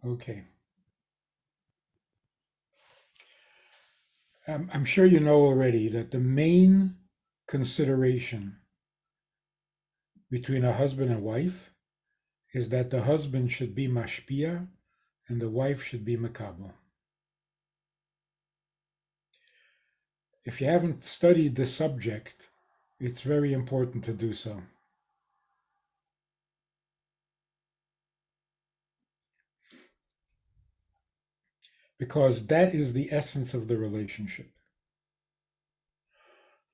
Okay. I'm sure you know already that the main consideration between a husband and wife is that the husband should be mashpia and the wife should be makabel. If you haven't studied the subject, it's very important to do so. Because that is the essence of the relationship.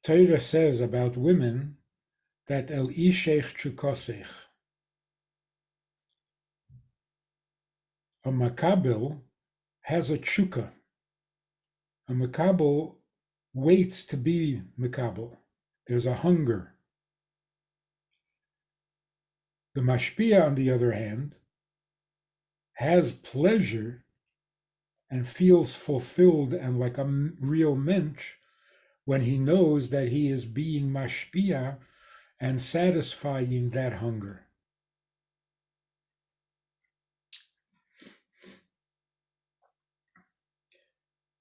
Torah says about women that el ishech chukosech, a makabel has a chuka. A makabel waits to be makabel. There's a hunger. The mashpia, on the other hand, has pleasure and feels fulfilled and like a real mensch when he knows that he is being mashpia and satisfying that hunger.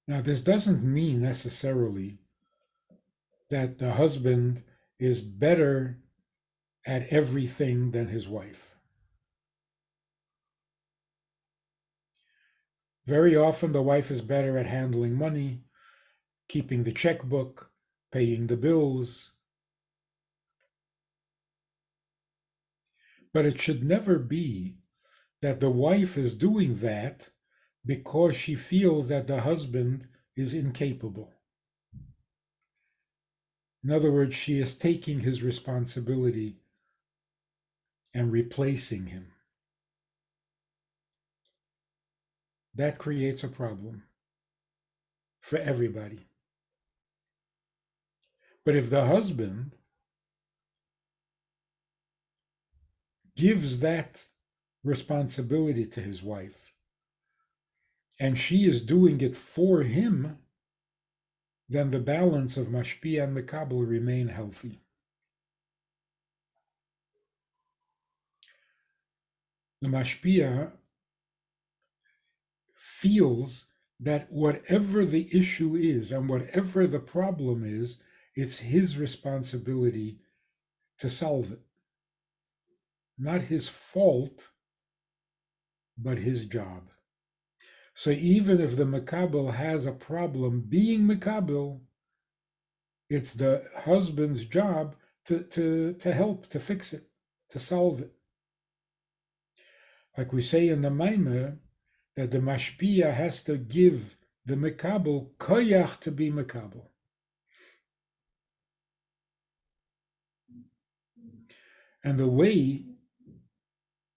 Now, this doesn't mean necessarily that the husband is better at everything than his wife. Very often, the wife is better at handling money, keeping the checkbook, paying the bills. But it should never be that the wife is doing that because she feels that the husband is incapable. In other words, she is taking his responsibility and replacing him. That creates a problem for everybody. But if the husband gives that responsibility to his wife and she is doing it for him, then the balance of mashpia and mekabel remain healthy. The mashpia feels that whatever the issue is and whatever the problem is, it's his responsibility to solve it. Not his fault, but his job. So even if the Makabel has a problem being Makabel, it's the husband's job to help, to fix it, to solve it. Like we say in the Maimer, that the Mashpia has to give the Makabel koyach to be Makabel. And the way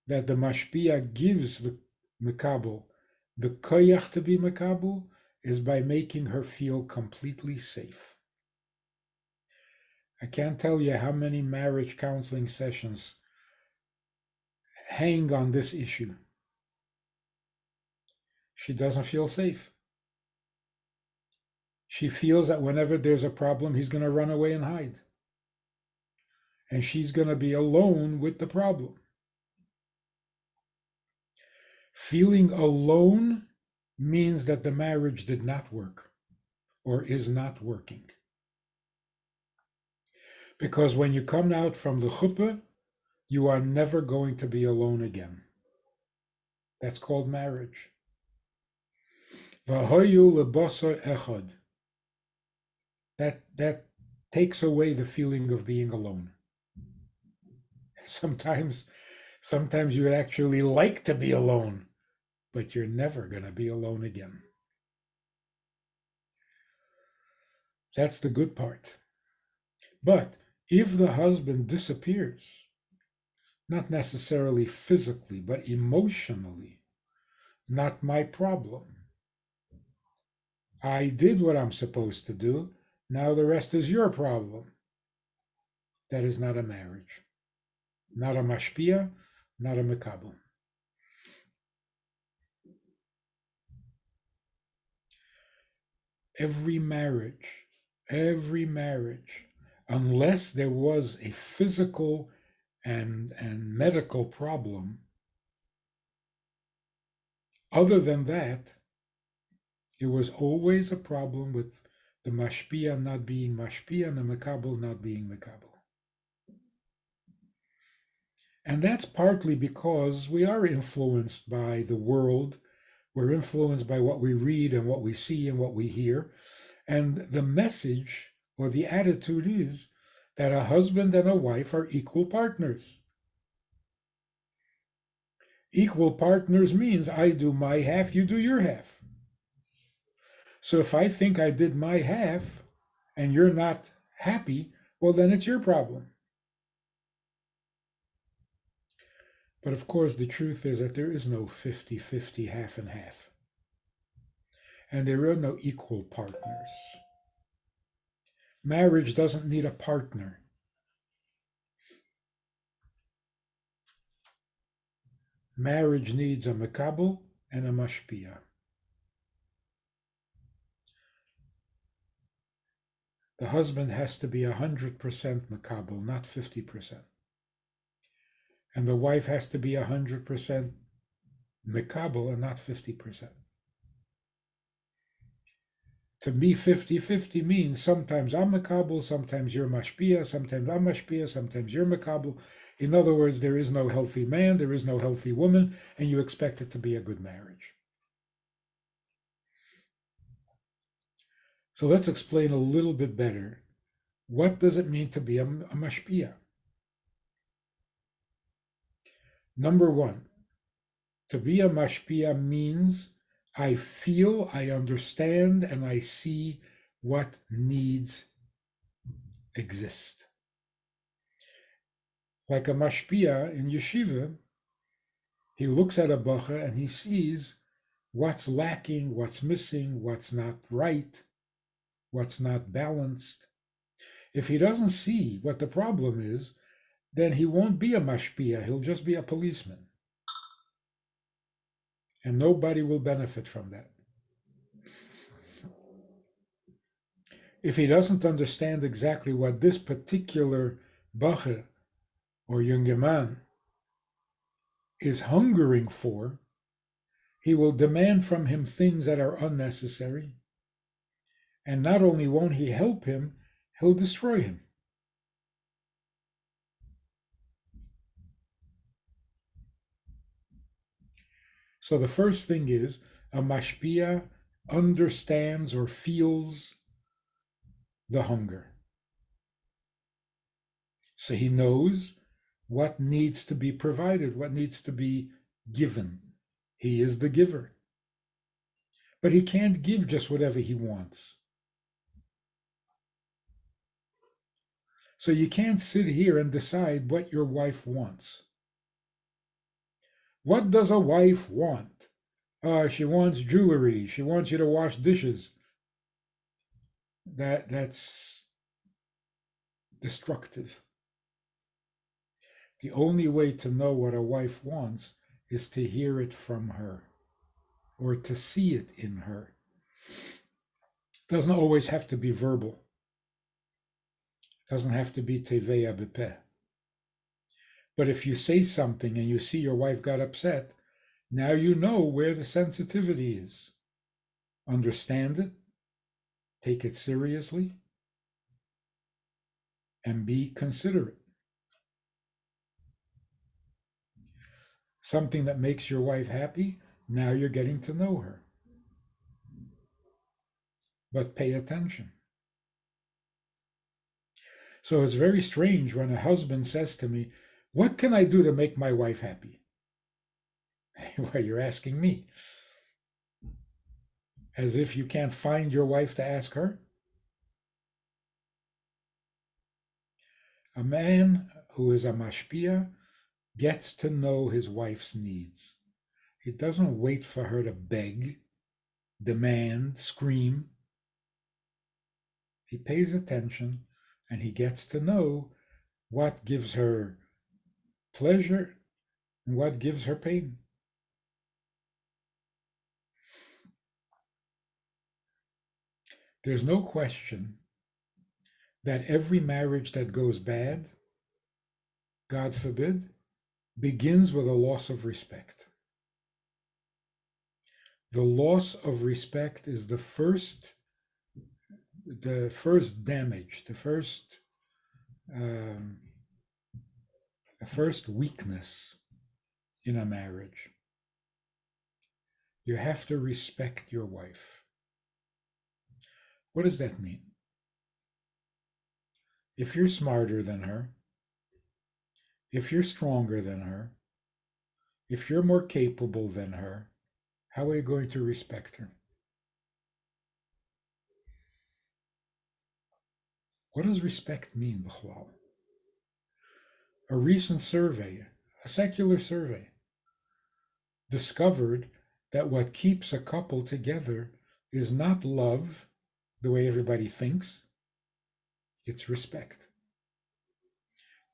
that the Mashpia gives the Makabel the koyach to be Makabel is by making her feel completely safe. I can't tell you how many marriage counseling sessions hang on this issue. She doesn't feel safe. She feels that whenever there's a problem, he's going to run away and hide. And she's going to be alone with the problem. Feeling alone means that the marriage did not work or is not working. Because when you come out from the chuppah, you are never going to be alone again. That's called marriage. V'hoyu lebasar echad. That takes away the feeling of being alone. Sometimes you would actually like to be alone, but you're never going to be alone again. That's the good part. But if the husband disappears, not necessarily physically, but emotionally, not my problem. I did what I'm supposed to do. Now the rest is your problem. That is not a marriage. Not a mashpia, not a mekabel. Every marriage, unless there was a physical and medical problem, Other than that, it was always a problem with the mashpia not being mashpia and the mekabel not being mekabel. And that's partly because we are influenced by the world. We're influenced by what we read and what we see and what we hear. And the message or the attitude is that a husband and a wife are equal partners. Equal partners means I do my half, you do your half. So if I think I did my half and you're not happy, well, then it's your problem. But of course, the truth is that there is no 50-50, half and half. And there are no equal partners. Marriage doesn't need a partner. Marriage needs a mekabel and a mashpia. The husband has to be 100% mekabel, not 50%. And the wife has to be 100% mekabel and not 50%. To be 50-50 means sometimes I'm mekabel, sometimes you're mashpia, sometimes I'm mashpia, sometimes you're mekabel. In other words, there is no healthy man, there is no healthy woman, and you expect it to be a good marriage. So let's explain a little bit better. What does it mean to be a mashpia? Number one, to be a mashpia means I feel, I understand, and I see what needs exist. Like a mashpia in yeshiva, he looks at a bacha and he sees what's lacking, what's missing, what's not right, what's not balanced. If he doesn't see what the problem is, then he won't be a mashpia, he'll just be a policeman. And nobody will benefit from that. If he doesn't understand exactly what this particular bacher or young man is hungering for, he will demand from him things that are unnecessary. And not only won't he help him, he'll destroy him. So the first thing is a mashpia understands or feels the hunger. So he knows what needs to be provided, what needs to be given. He is the giver. But he can't give just whatever he wants. So you can't sit here and decide what your wife wants. What does a wife want? She wants jewelry. She wants you to wash dishes. That's destructive. The only way to know what a wife wants is to hear it from her or to see it in her. It doesn't always have to be verbal. It doesn't have to be teveya bepeh. But if you say something and you see your wife got upset, now you know where the sensitivity is. Understand it, take it seriously, and be considerate. Something that makes your wife happy, now you're getting to know her. But pay attention. So it's very strange when a husband says to me, "What can I do to make my wife happy?" Well, you're asking me. As if you can't find your wife to ask her. A man who is a mashpia gets to know his wife's needs. He doesn't wait for her to beg, demand, scream. He pays attention and he gets to know what gives her pleasure and what gives her pain. There's no question that every marriage that goes bad, God forbid, begins with a loss of respect. The loss of respect is the first damage, um, the first weakness in a marriage. You have to respect your wife. What does that mean? If you're smarter than her, if you're stronger than her, if you're more capable than her, how are you going to respect her? What does respect mean, B'chlal? A recent survey, a secular survey, discovered that what keeps a couple together is not love, the way everybody thinks, it's respect.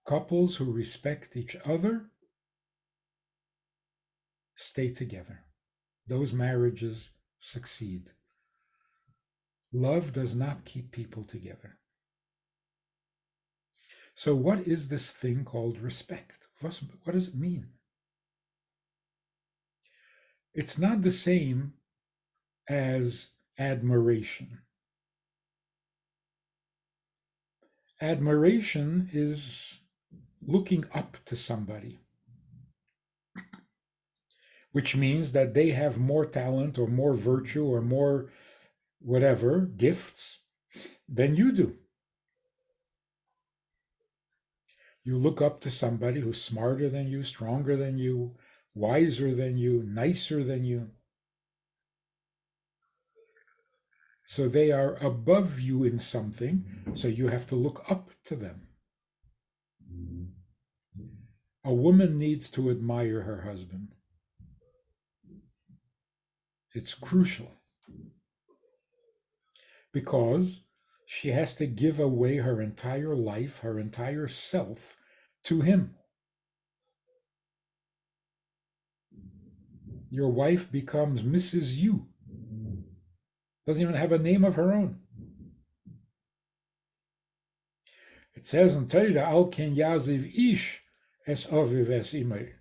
Couples who respect each other stay together. Those marriages succeed. Love does not keep people together. So, what is this thing called respect? What does it mean? It's not the same as admiration. Admiration is looking up to somebody, which means that they have more talent or more virtue or more whatever gifts than you do. You look up to somebody who's smarter than you, stronger than you, wiser than you, nicer than you. So they are above you in something, so you have to look up to them. A woman needs to admire her husband. It's crucial because she has to give away her entire life, her entire self to him. Your wife becomes Mrs. You. Doesn't even have a name of her own. It says in Torah, Al ken yaziv ish es aviv es imay.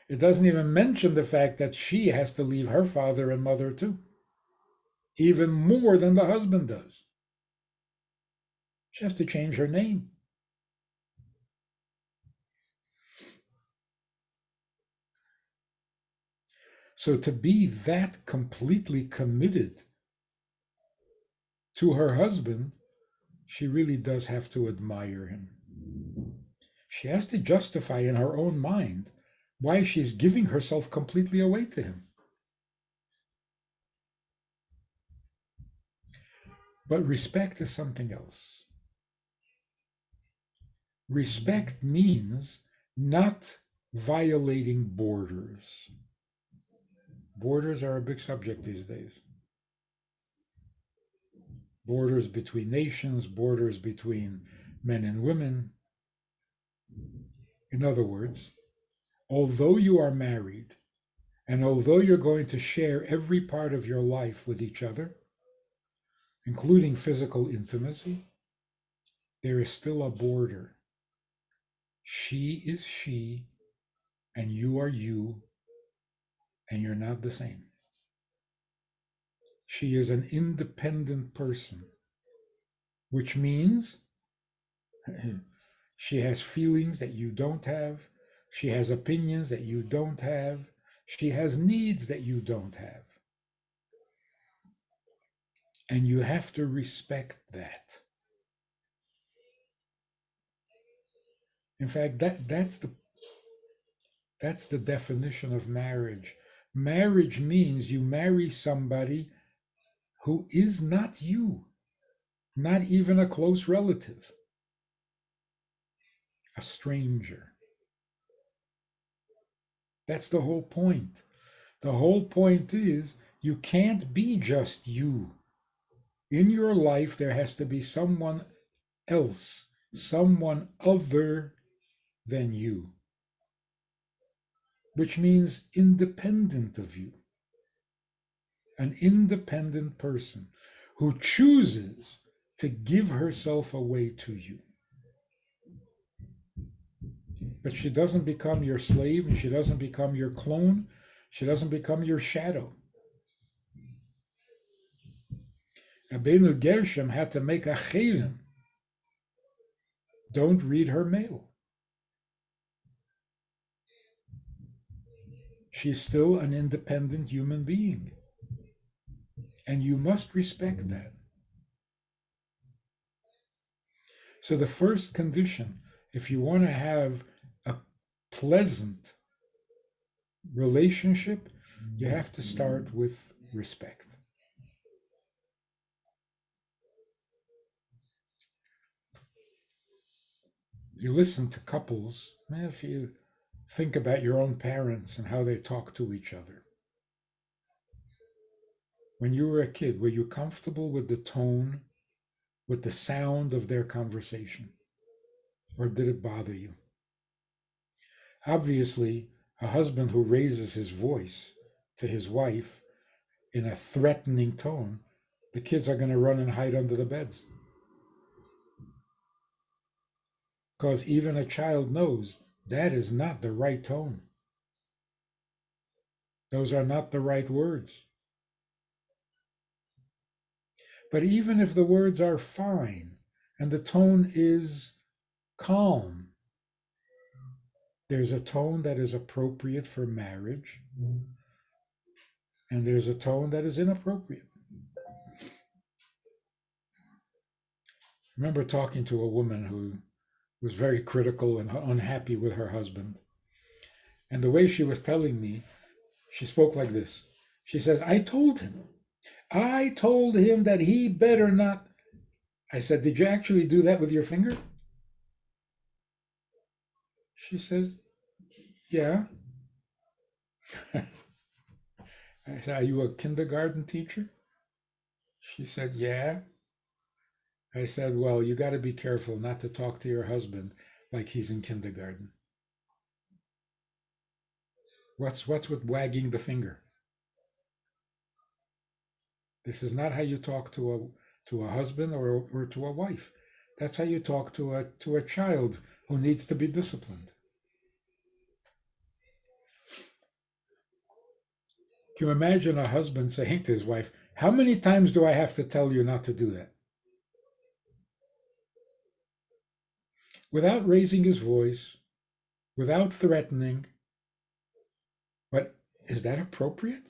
It doesn't even mention the fact that she has to leave her father and mother too, even more than the husband does. She has to change her name. So to be that completely committed to her husband, she really does have to admire him. She has to justify in her own mind why she's giving herself completely away to him. But respect is something else. Respect means not violating borders. Borders are a big subject these days. Borders between nations, borders between men and women. In other words, although you are married, and although you're going to share every part of your life with each other, including physical intimacy, there is still a border. She is she, and you are you, and you're not the same. She is an independent person, which means she has feelings that you don't have. She has opinions that you don't have. She has needs that you don't have. And you have to respect that. In fact, that's the definition of marriage. Marriage means you marry somebody who is not you, not even a close relative, a stranger. That's the whole point. The whole point is you can't be just you. In your life, there has to be someone else, someone other than you, which means independent of you. An independent person who chooses to give herself away to you. But she doesn't become your slave and she doesn't become your clone. She doesn't become your shadow. Rabbeinu Gershom had to make a chayrim. Don't read her mail. She's still an independent human being. And you must respect that. So the first condition, if you want to have a pleasant relationship, you have to start with respect. You listen to couples, if you think about your own parents and how they talk to each other. When you were a kid, were you comfortable with the tone, with the sound of their conversation? Or did it bother you? Obviously, a husband who raises his voice to his wife in a threatening tone, the kids are going to run and hide under the beds. Because even a child knows that is not the right tone. Those are not the right words. But even if the words are fine and the tone is calm, there's a tone that is appropriate for marriage, and there's a tone that is inappropriate. I remember talking to a woman who was very critical and unhappy with her husband. And the way she was telling me, she spoke like this. She says, I told him that he better not. I said, did you actually do that with your finger? She says, yeah. I said, are you a kindergarten teacher? She said, yeah. I said, well, you got to be careful not to talk to your husband like he's in kindergarten. What's with wagging the finger? This is not how you talk to a husband or to a wife. That's how you talk to a child who needs to be disciplined. Can you imagine a husband saying to his wife, how many times do I have to tell you not to do that? Without raising his voice, without threatening. But is that appropriate?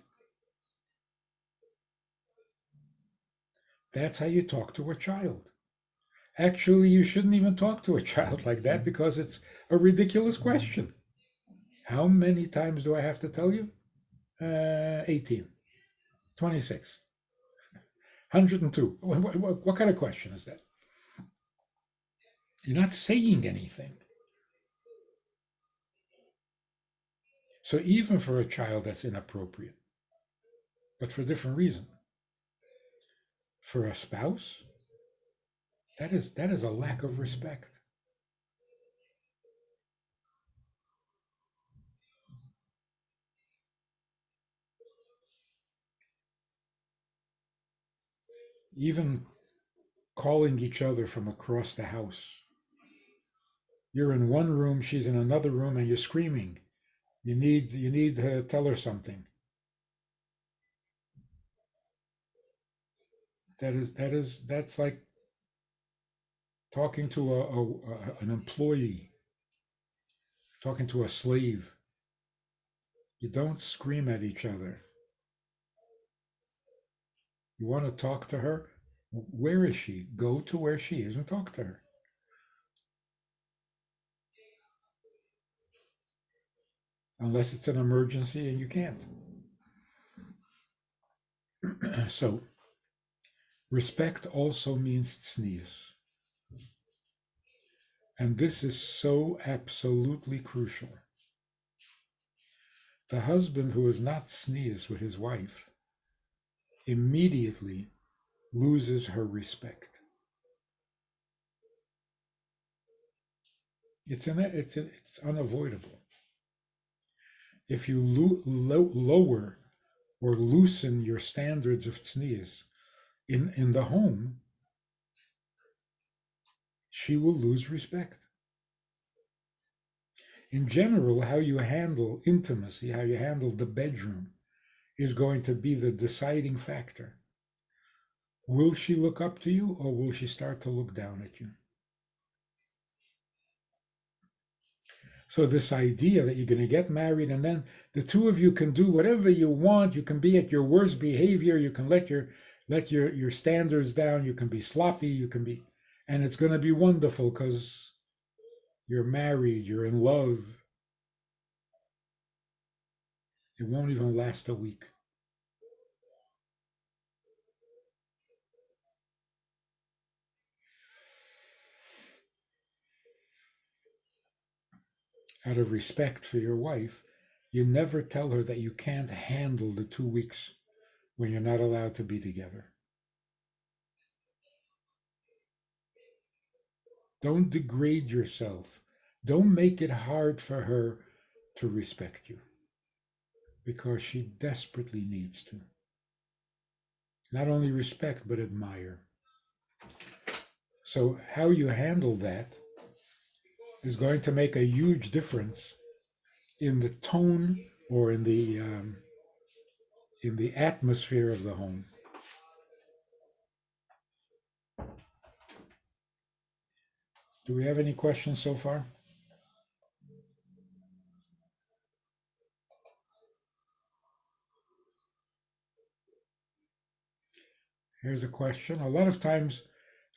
That's how you talk to a child. Actually, you shouldn't even talk to a child like that because it's a ridiculous question. How many times do I have to tell you? 18, 26, 102. What kind of question is that? You're not saying anything. So even for a child, that's inappropriate, but for a different reason. For a spouse, that is a lack of respect. Even calling each other from across the house. You're in one room, she's in another room, and you're screaming. You need to tell her something. That's like talking to an employee, talking to a slave. You don't scream at each other. You want to talk to her? Where is she? Go to where she is and talk to her. Unless it's an emergency and you can't. So, respect also means tznius. And this is so absolutely crucial. The husband who is not tznius with his wife immediately loses her respect. It's unavoidable. If you lower or loosen your standards of tznius in the home, she will lose respect. In general, how you handle intimacy, how you handle the bedroom, is going to be the deciding factor. Will she look up to you or will she start to look down at you? So this idea that you're going to get married and then the two of you can do whatever you want, you can be at your worst behavior, you can let your standards down, you can be sloppy, you can be, and it's going to be wonderful because you're married, you're in love. It won't even last a week. Out of respect for your wife, you never tell her that you can't handle the 2 weeks when you're not allowed to be together. Don't degrade yourself. Don't make it hard for her to respect you because she desperately needs to. Not only respect, but admire. So, how you handle that is going to make a huge difference in the tone or in the atmosphere of the home. Do we have any questions so far? Here's a question. A lot of times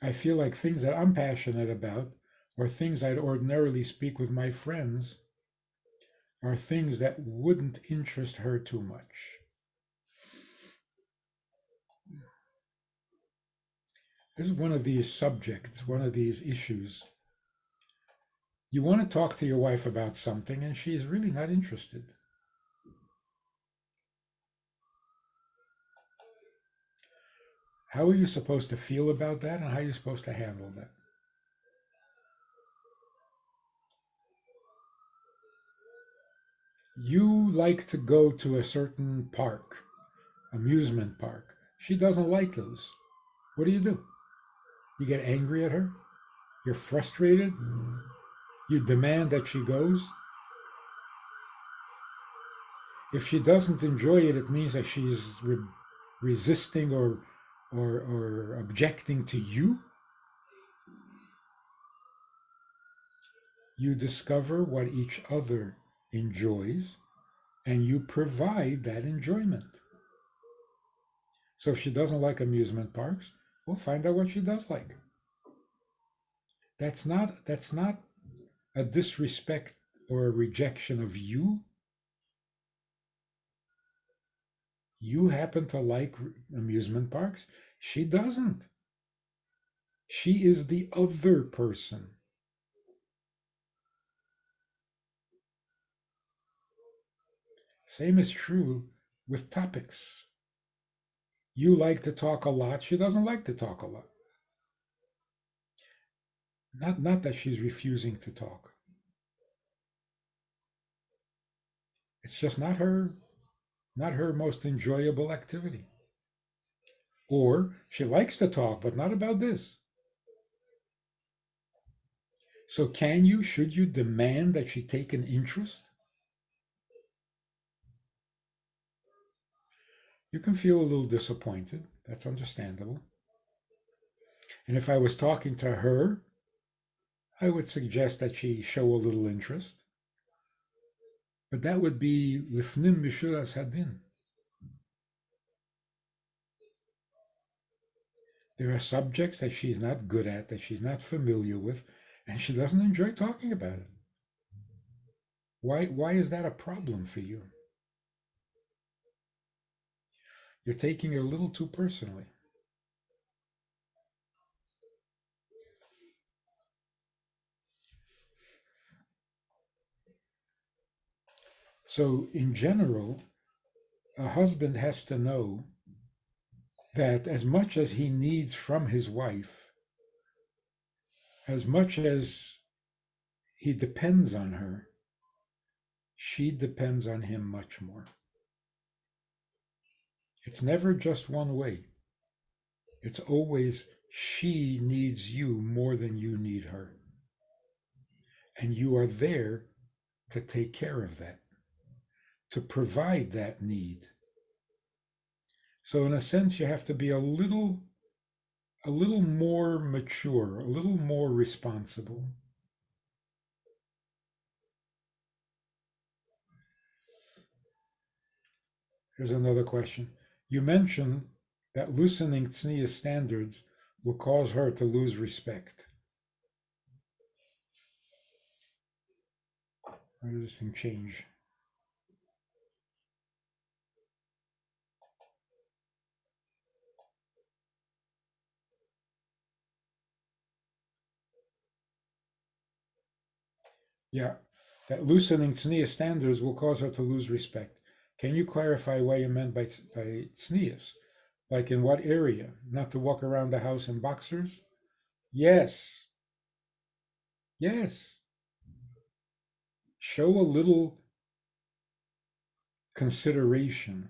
I feel like things that I'm passionate about or things I'd ordinarily speak with my friends are things that wouldn't interest her too much. This is one of these subjects, one of these issues. You want to talk to your wife about something and she's really not interested. How are you supposed to feel about that and how are you supposed to handle that? You like to go to a certain park, amusement park. She doesn't like those. What do? You get angry at her? You're frustrated? You demand that she goes? If she doesn't enjoy it, it means that she's resisting or objecting to you. You discover what each other enjoys and you provide that enjoyment. So if she doesn't like amusement parks, we'll find out what she does like. That's not a disrespect or a rejection of you. You happen to like amusement parks. She doesn't. She is the other person. Same is true with topics. You like to talk a lot. She doesn't like to talk a lot. Not that she's refusing to talk. It's just not her most enjoyable activity. Or she likes to talk, but not about this. So should you demand that she take an interest? You can feel a little disappointed. That's understandable. And if I was talking to her, I would suggest that she show a little interest. But that would be lifnim mishuras hadin. There are subjects that she's not good at, that she's not familiar with, and she doesn't enjoy talking about it. Why is that a problem for you? You're taking it a little too personally. So, in general, a husband has to know that as much as he needs from his wife, as much as he depends on her, she depends on him much more. It's never just one way. It's always she needs you more than you need her. And you are there to take care of that, to provide that need. So, in a sense, you have to be a little a little more mature, a little more responsible. Here's another question. You mentioned that loosening tznius standards will cause her to lose respect. Where does this thing change? Yeah, that loosening tznius standards will cause her to lose respect. Can you clarify what you meant by tznius? Like in what area? Not to walk around the house in boxers? Yes, yes. Show a little consideration.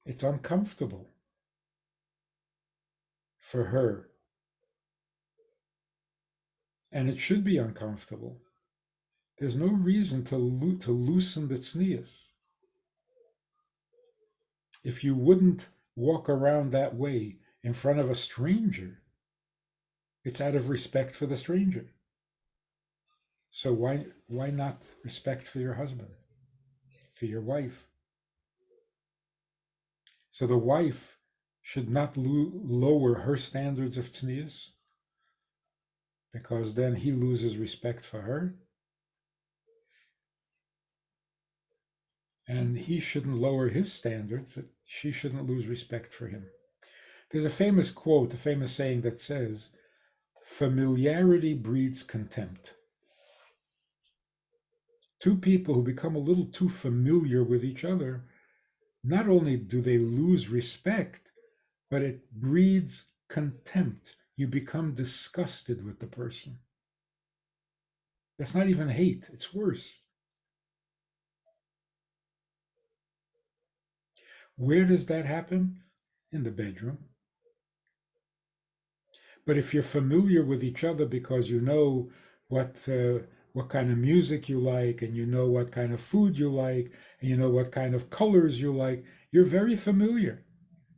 It's uncomfortable for her, and it should be uncomfortable. There's no reason to loosen the tznius. If you wouldn't walk around that way in front of a stranger, it's out of respect for the stranger. So why not respect for your husband, for your wife? So the wife should not lower her standards of tznius because then he loses respect for her, and he shouldn't lower his standards. That she shouldn't lose respect for him. There's a famous quote, a famous saying that says, "Familiarity breeds contempt." Two people who become a little too familiar with each other, not only do they lose respect, but it breeds contempt. You become disgusted with the person. That's not even hate, it's worse. Where does that happen? In the bedroom. But if you're familiar with each other because you know what kind of music you like, and you know what kind of food you like, and you know what kind of colors you like, you're very familiar.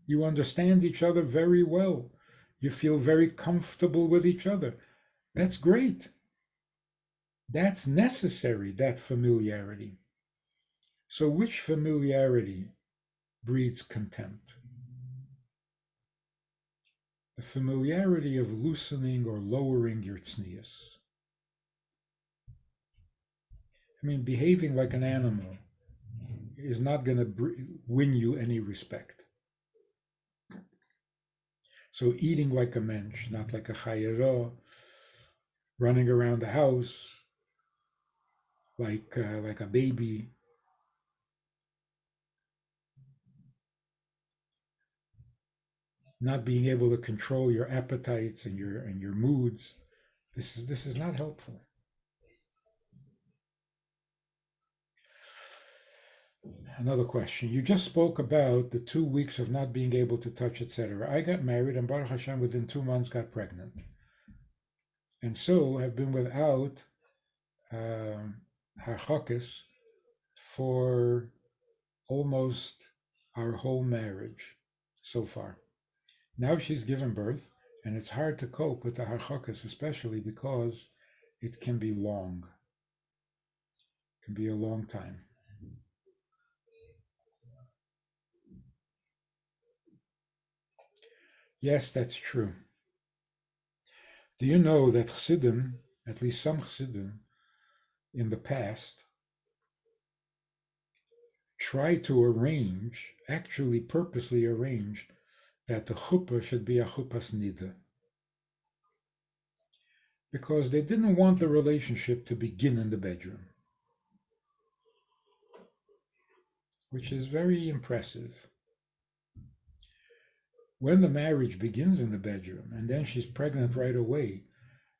You understand each other very well. You feel very comfortable with each other. That's great. That's necessary, that familiarity. So, which familiarity breeds contempt? The familiarity of loosening or lowering your tznius. I mean, behaving like an animal is not going to win you any respect. So, eating like a mensch, not like a chayero, running around the house like a baby, not being able to control your appetites and your moods. This is not helpful. Another question. You just spoke about the 2 weeks of not being able to touch, etc. I got married and Baruch Hashem within 2 months got pregnant. And so have been without harchokis for almost our whole marriage so far. Now she's given birth, and it's hard to cope with the harchokis, especially because it can be long. It can be a long time. Yes, that's true. Do you know that Chassidim, at least some Chassidim, in the past, tried to arrange, actually purposely arrange, that the chuppah should be a chuppas nida, because they didn't want the relationship to begin in the bedroom, which is very impressive. When the marriage begins in the bedroom and then she's pregnant right away,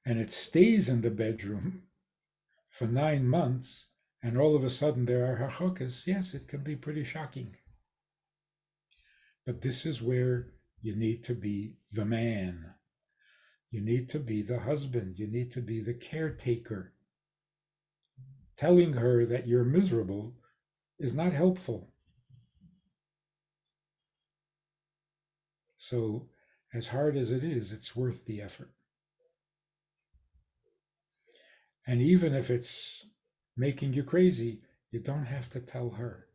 and it stays in the bedroom for 9 months, and all of a sudden there are harchokis, yes, it can be pretty shocking. But this is where you need to be the man. You need to be the husband. You need to be the caretaker. Telling her that you're miserable is not helpful. So, as hard as it is, it's worth the effort. And even if it's making you crazy, you don't have to tell her.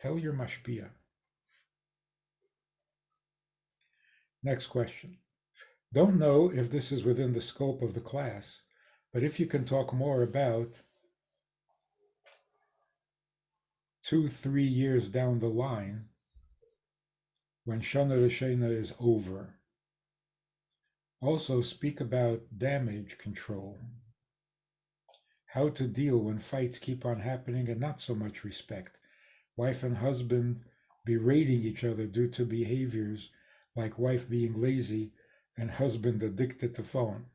Tell your mashpia. Next question. Don't know if this is within the scope of the class, but if you can talk more about 2, 3 years down the line when Shana Rishena is over. Also, speak about damage control, how to deal when fights keep on happening and not so much respect. Wife and husband berating each other due to behaviors like wife being lazy and husband addicted to phone.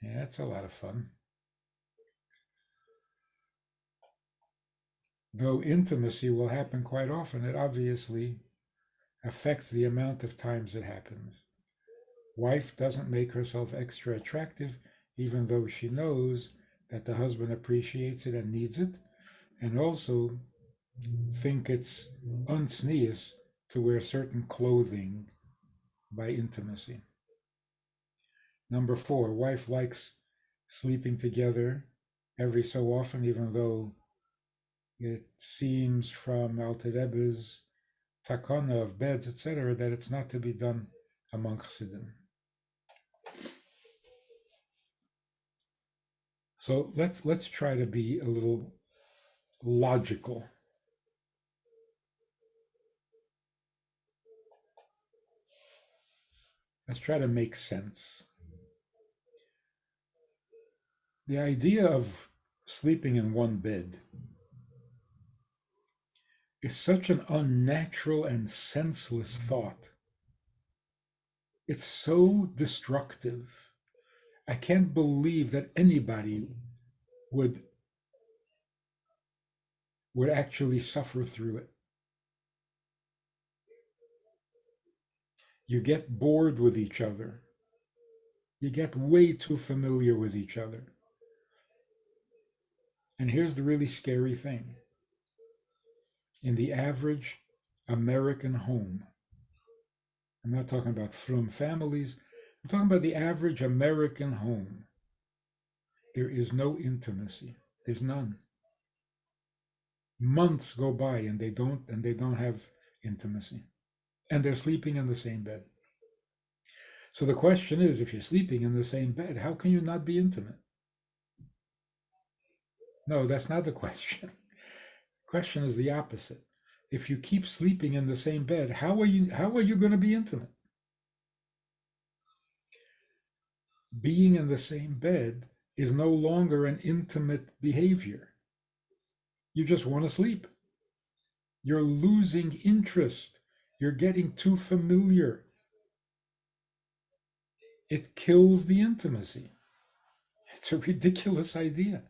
Yeah, that's a lot of fun. Though intimacy will happen quite often, it obviously affects the amount of times it happens. Wife doesn't make herself extra attractive, even though she knows that the husband appreciates it and needs it, and also think it's unsneous to wear certain clothing by intimacy. Number 4, wife likes sleeping together every so often, even though it seems from Alter Rebbe's takana of beds, etc., that it's not to be done among Chassidim. So let's try to be a little logical. Let's try to make sense. The idea of sleeping in one bed is such an unnatural and senseless thought. It's so destructive. I can't believe that anybody would actually suffer through it. You get bored with each other. You get way too familiar with each other. And here's the really scary thing. In the average American home, I'm not talking about frum families, I'm talking about the average American home. There is no intimacy. There's none. Months go by and they don't have intimacy. And they're sleeping in the same bed. So the question is, if you're sleeping in the same bed, how can you not be intimate? No, that's not the question. The question is the opposite. If you keep sleeping in the same bed, how are you going to be intimate? Being in the same bed is no longer an intimate behavior. You just want to sleep. You're losing interest. You're getting too familiar. It kills the intimacy. It's a ridiculous idea.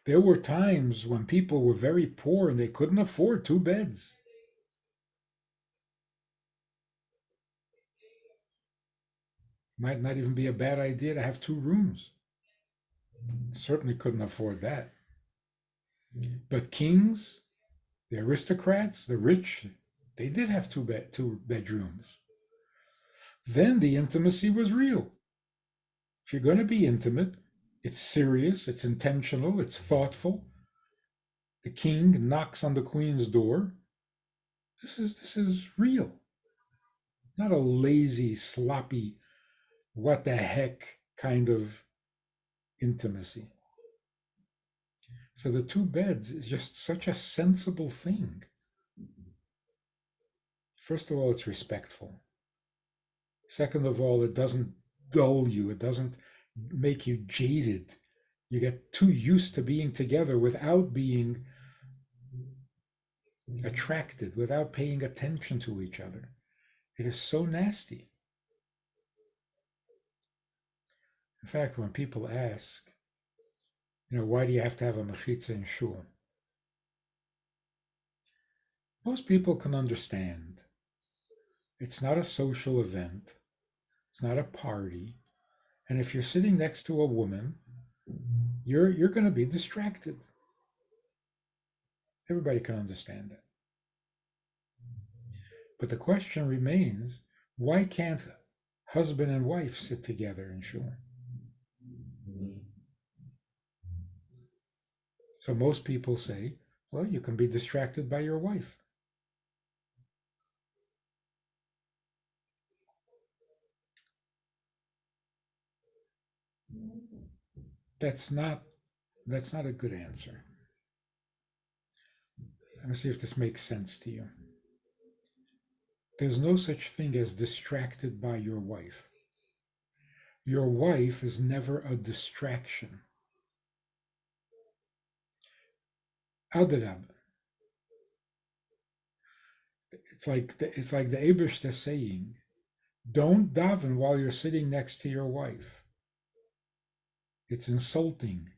There were times when people were very poor and they couldn't afford 2 beds. Might not even be a bad idea to have 2 rooms. Certainly couldn't afford that. But kings, the aristocrats, the rich, they did have two bedrooms. Then the intimacy was real. If you're going to be intimate, it's serious, it's intentional, it's thoughtful. The king knocks on the queen's door. This is real. Not a lazy, sloppy, what the heck kind of intimacy. So the 2 beds is just such a sensible thing. First of all, it's respectful. Second of all, it doesn't dull you, it doesn't make you jaded. You get too used to being together without being attracted, without paying attention to each other. It is so nasty. In fact, when people ask, why do you have to have a mechitza in shul? Most people can understand. It's not a social event. It's not a party. And if you're sitting next to a woman, you're going to be distracted. Everybody can understand that. But the question remains, why can't husband and wife sit together in shul? So most people say, well, you can be distracted by your wife. That's not a good answer. Let me see if this makes sense to you. There's no such thing as distracted by your wife. Your wife is never a distraction. Adarab. It's like the Eibishter saying, don't daven while you're sitting next to your wife. It's insulting.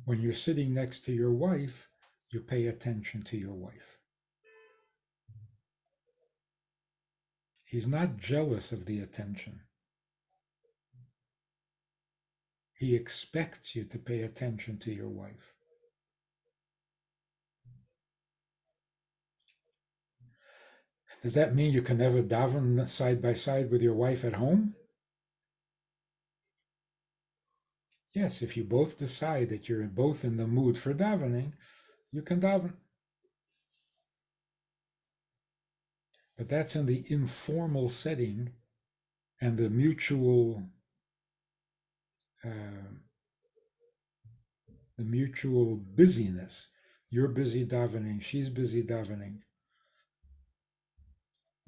When you're sitting next to your wife, you pay attention to your wife. He's not jealous of the attention. He expects you to pay attention to your wife. Does that mean you can never daven side by side with your wife at home? Yes, if you both decide that you're both in the mood for davening, you can daven. But that's in the informal setting and the mutual busyness. You're busy davening, she's busy davening.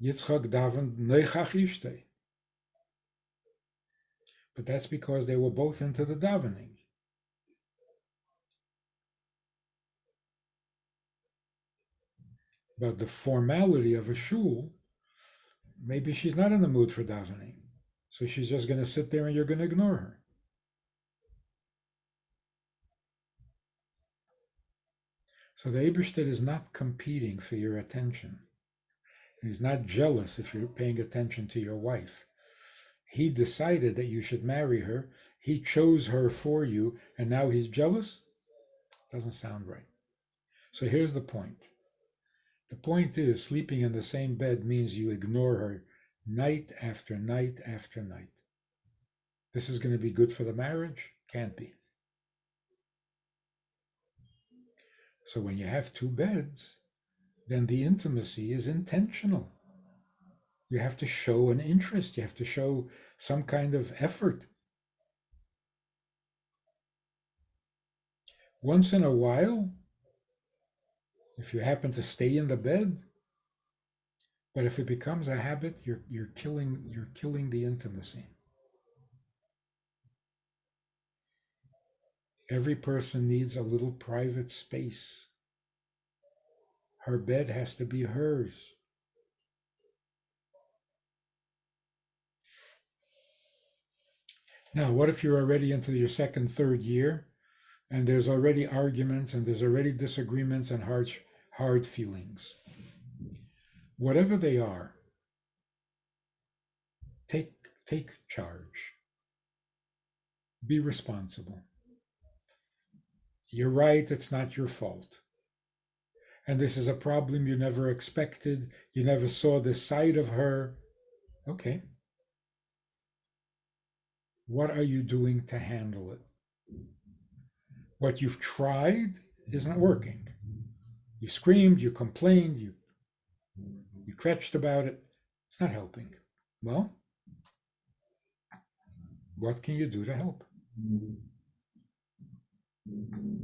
Yitzchak davened neichach ishtei. But that's because they were both into the davening. But the formality of a shul, maybe she's not in the mood for davening. So she's just going to sit there and you're going to ignore her. So the Eibishter is not competing for your attention. He's not jealous if you're paying attention to your wife. He decided that you should marry her. He chose her for you, and now he's jealous? Doesn't sound right. So here's the point. The point is, sleeping in the same bed means you ignore her night after night after night. This is going to be good for the marriage? Can't be. So when you have two beds, then the intimacy is intentional. You have to show an interest. You have to show some kind of effort. Once in a while, if you happen to stay in the bed, but if it becomes a habit, you're killing the intimacy. Every person needs a little private space. Her bed has to be hers. Now, what if you're already into your second, third year, and there's already arguments and there's already disagreements and hard feelings? Whatever they are, take charge. Be responsible. You're right, it's not your fault. And this is a problem you never expected. You never saw this side of her. Okay. What are you doing to handle it? What you've tried is not working. You screamed, you complained, you kvetched about it. It's not helping. Well, what can you do to help?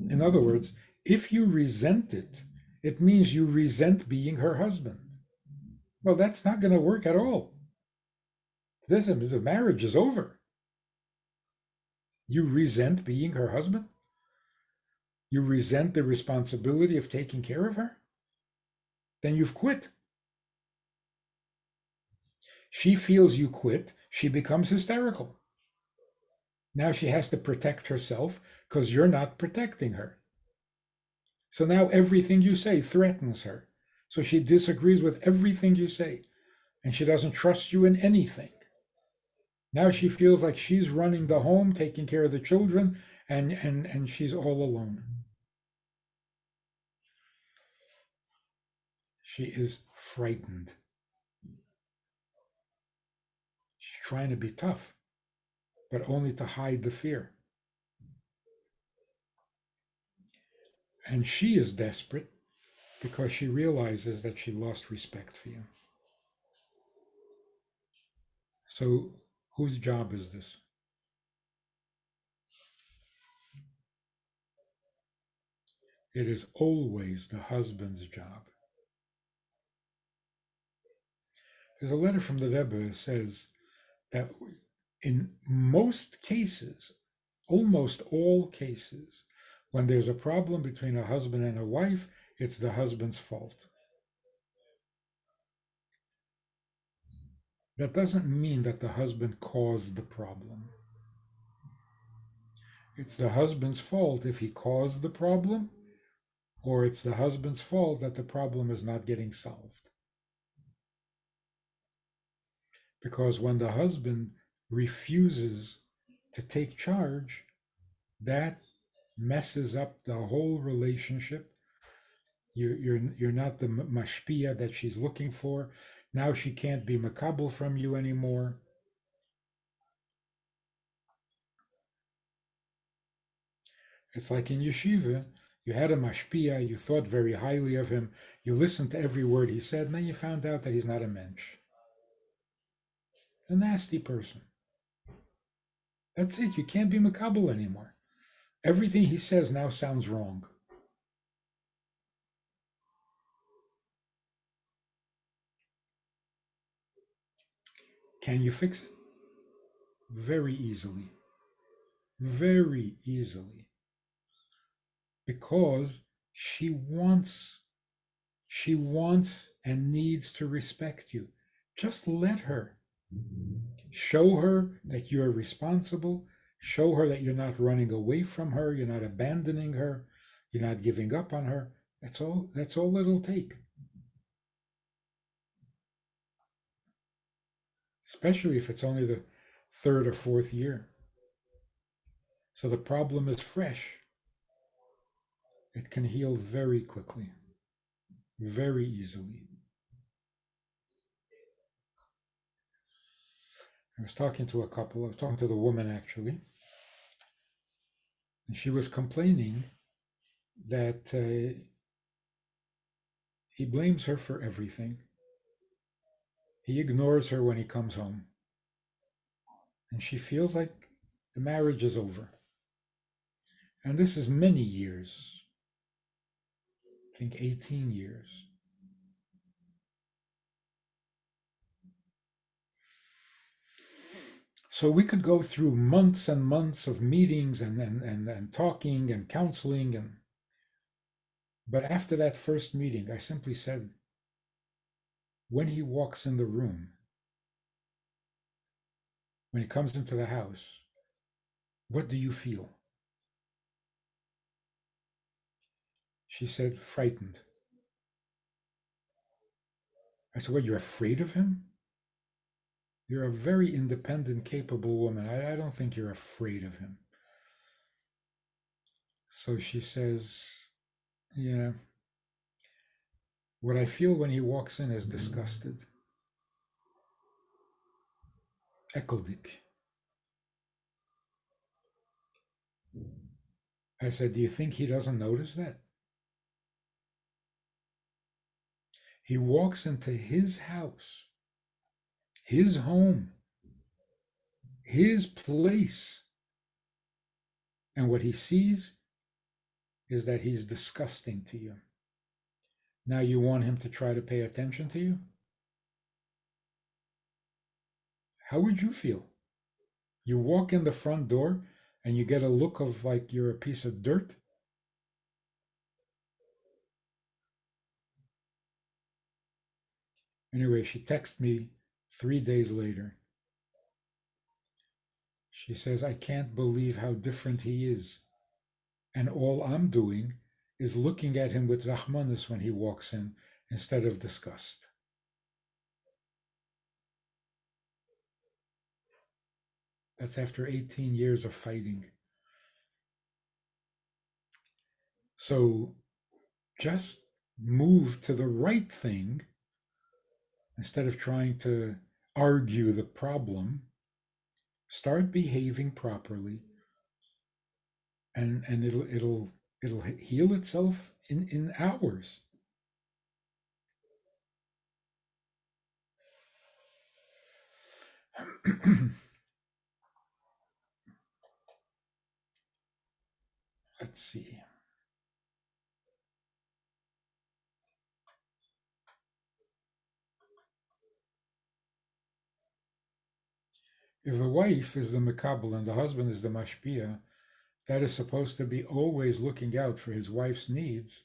In other words, if you resent it, it means you resent being her husband. Well, that's not going to work at all. The marriage is over. You resent being her husband? You resent the responsibility of taking care of her? Then you've quit. She feels you quit. She becomes hysterical. Now she has to protect herself because you're not protecting her. So now everything you say threatens her. So she disagrees with everything you say, and she doesn't trust you in anything. Now she feels like she's running the home, taking care of the children, and she's all alone. She is frightened. She's trying to be tough, but only to hide the fear. And she is desperate because she realizes that she lost respect for you. So, whose job is this? It is always the husband's job. There's a letter from the Rebbe that says that in most cases, almost all cases, when there's a problem between a husband and a wife, it's the husband's fault. That doesn't mean that the husband caused the problem. It's the husband's fault if he caused the problem, or it's the husband's fault that the problem is not getting solved. Because when the husband refuses to take charge, that messes up the whole relationship. You're not the mashpia that she's looking for. Now she can't be makabel from you anymore. It's like in yeshiva, you had a mashpia, you thought very highly of him, you listened to every word he said, and then you found out that he's not a mensch. A nasty person. That's it. You can't be makabel anymore. Everything he says now sounds wrong. Can you fix it? Very easily. Very easily. Because she wants and needs to respect you. Just let her. Show her that you're responsible. Show her that you're not running away from her. You're not abandoning her. You're not giving up on her. That's all it'll take. Especially if it's only the third or fourth year. So the problem is fresh. It can heal very quickly, very easily. I was talking to a couple, I was talking to the woman actually, and she was complaining that he blames her for everything. He ignores her when he comes home. And she feels like the marriage is over. And this is many years. I think 18 years. So we could go through months and months of meetings and talking and counseling but after that first meeting, I simply said, when he walks in the room, when he comes into the house, what do you feel? She said, frightened. I said, what, you're afraid of him? You're a very independent, capable woman. I don't think you're afraid of him. So she says, yeah, what I feel when he walks in is disgusted. Ekeldik. I said, do you think he doesn't notice that? He walks into his house, his home, his place, and what he sees is that he's disgusting to you. Now you want him to try to pay attention to you? How would you feel? You walk in the front door and you get a look of like you're a piece of dirt. Anyway, she texted me 3 days later. She says, I can't believe how different he is. And all I'm doing is looking at him with Rahmanis when he walks in instead of disgust. That's after 18 years of fighting. So just move to the right thing instead of trying to argue the problem. Start behaving properly, and it'll heal itself in hours. Let's see. If the wife is the Makabel and the husband is the Mashpia, that is supposed to be always looking out for his wife's needs.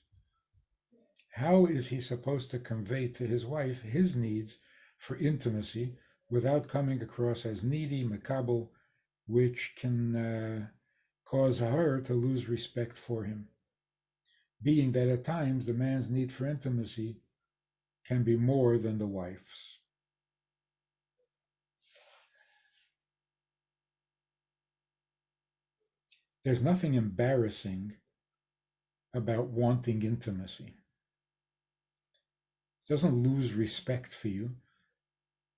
How is he supposed to convey to his wife his needs for intimacy without coming across as needy, Makabel, which can cause her to lose respect for him? Being that at times the man's need for intimacy can be more than the wife's. There's nothing embarrassing about wanting intimacy. She doesn't lose respect for you.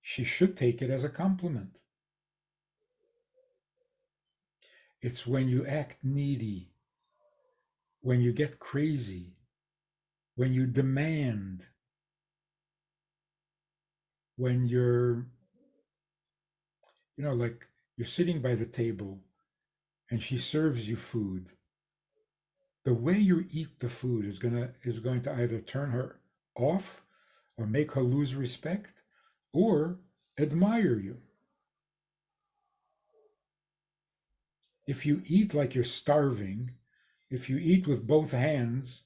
She should take it as a compliment. It's when you act needy, when you get crazy, when you demand, when like you're sitting by the table and she serves you food. The way you eat the food is going to either turn her off or make her lose respect or admire you. If you eat like you're starving, if you eat with both hands,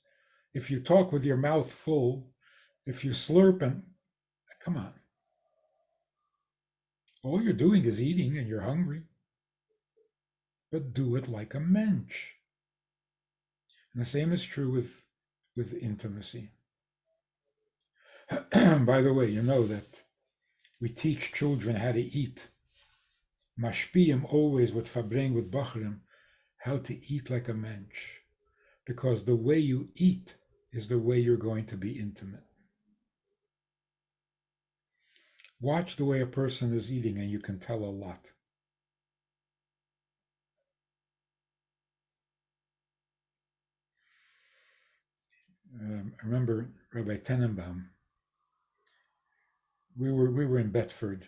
if you talk with your mouth full, if you slurp and come on, all you're doing is eating and you're hungry. But do it like a mensch. And the same is true with intimacy. By the way, you know that we teach children how to eat. Mashpiyim always would fabring with Bachrim how to eat like a mensch. Because the way you eat is the way you're going to be intimate. Watch the way a person is eating and you can tell a lot. I remember Rabbi Tenenbaum. We were in Bedford,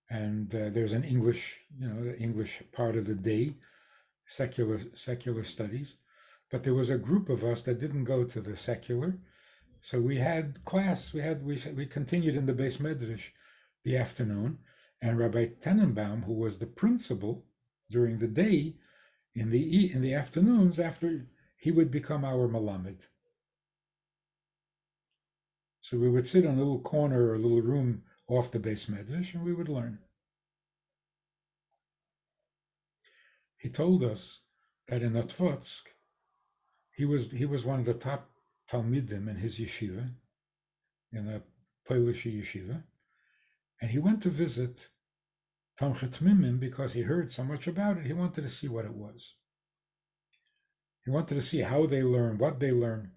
and there's an English, the English part of the day, secular studies, but there was a group of us that didn't go to the secular, so we had class. We continued in the Beis Medrash the afternoon, and Rabbi Tenenbaum, who was the principal during the day, in the afternoons after he would become our malamed. So we would sit in a little corner or a little room off the Beis Medrash, and we would learn. He told us that in Otvotsk, he was one of the top talmidim in his yeshiva, in a Polish yeshiva, and he went to visit Tomchet Mimim because he heard so much about it. He wanted to see what it was. He wanted to see how they learn, what they learn.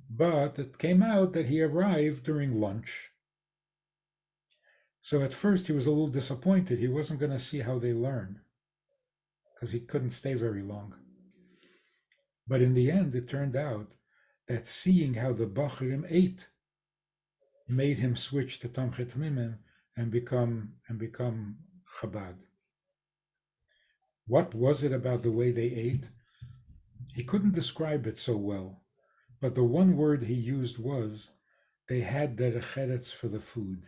But it came out that he arrived during lunch. So at first he was a little disappointed. He wasn't going to see how they learn because he couldn't stay very long. But in the end, it turned out that seeing how the Bachrim ate made him switch to Tomchet Mimim and become Chabad. What was it about the way they ate? He couldn't describe it so well, but the one word he used was they had derech eretz for the food.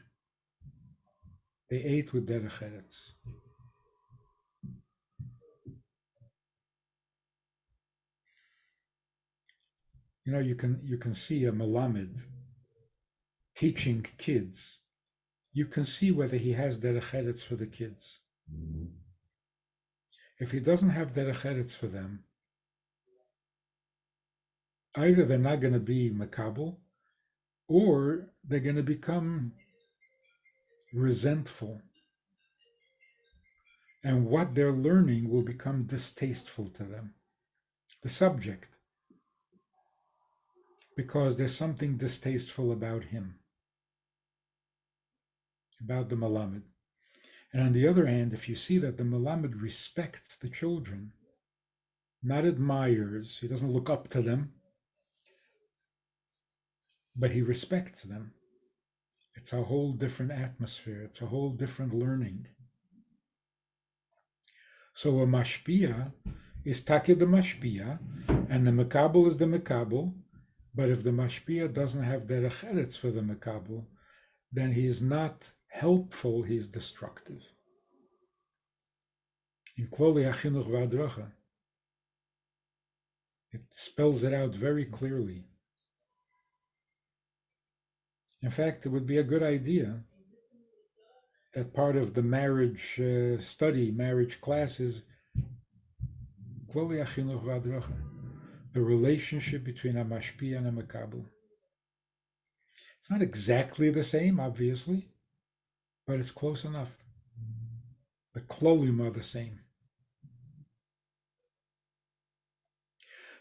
They ate with derech eretz. You can see a melamed teaching kids. You can see whether he has derech eretz for the kids. If he doesn't have derech eretz for them, either they're not going to be makabel, or they're going to become resentful, and what they're learning will become distasteful to them. The subject. because there's something distasteful about him, about the Malamed. And on the other hand, if you see that the Malamed respects the children, not admires, he doesn't look up to them, but he respects them, it's a whole different atmosphere. It's a whole different learning. So a mashpia is take the mashpia, and the mekabel is the mekabel. But if the mashpia doesn't have derech eretz for the mekabel, then he is not helpful, he's destructive. In Kloli Achinuch V'Adracha, it spells it out very clearly. In fact, it would be a good idea that part of the marriage study, marriage classes, Kloli Achinuch V'Adracha, the relationship between a mashpia and a mekabel. It's not exactly the same, obviously, but it's close enough. The klolim are the same.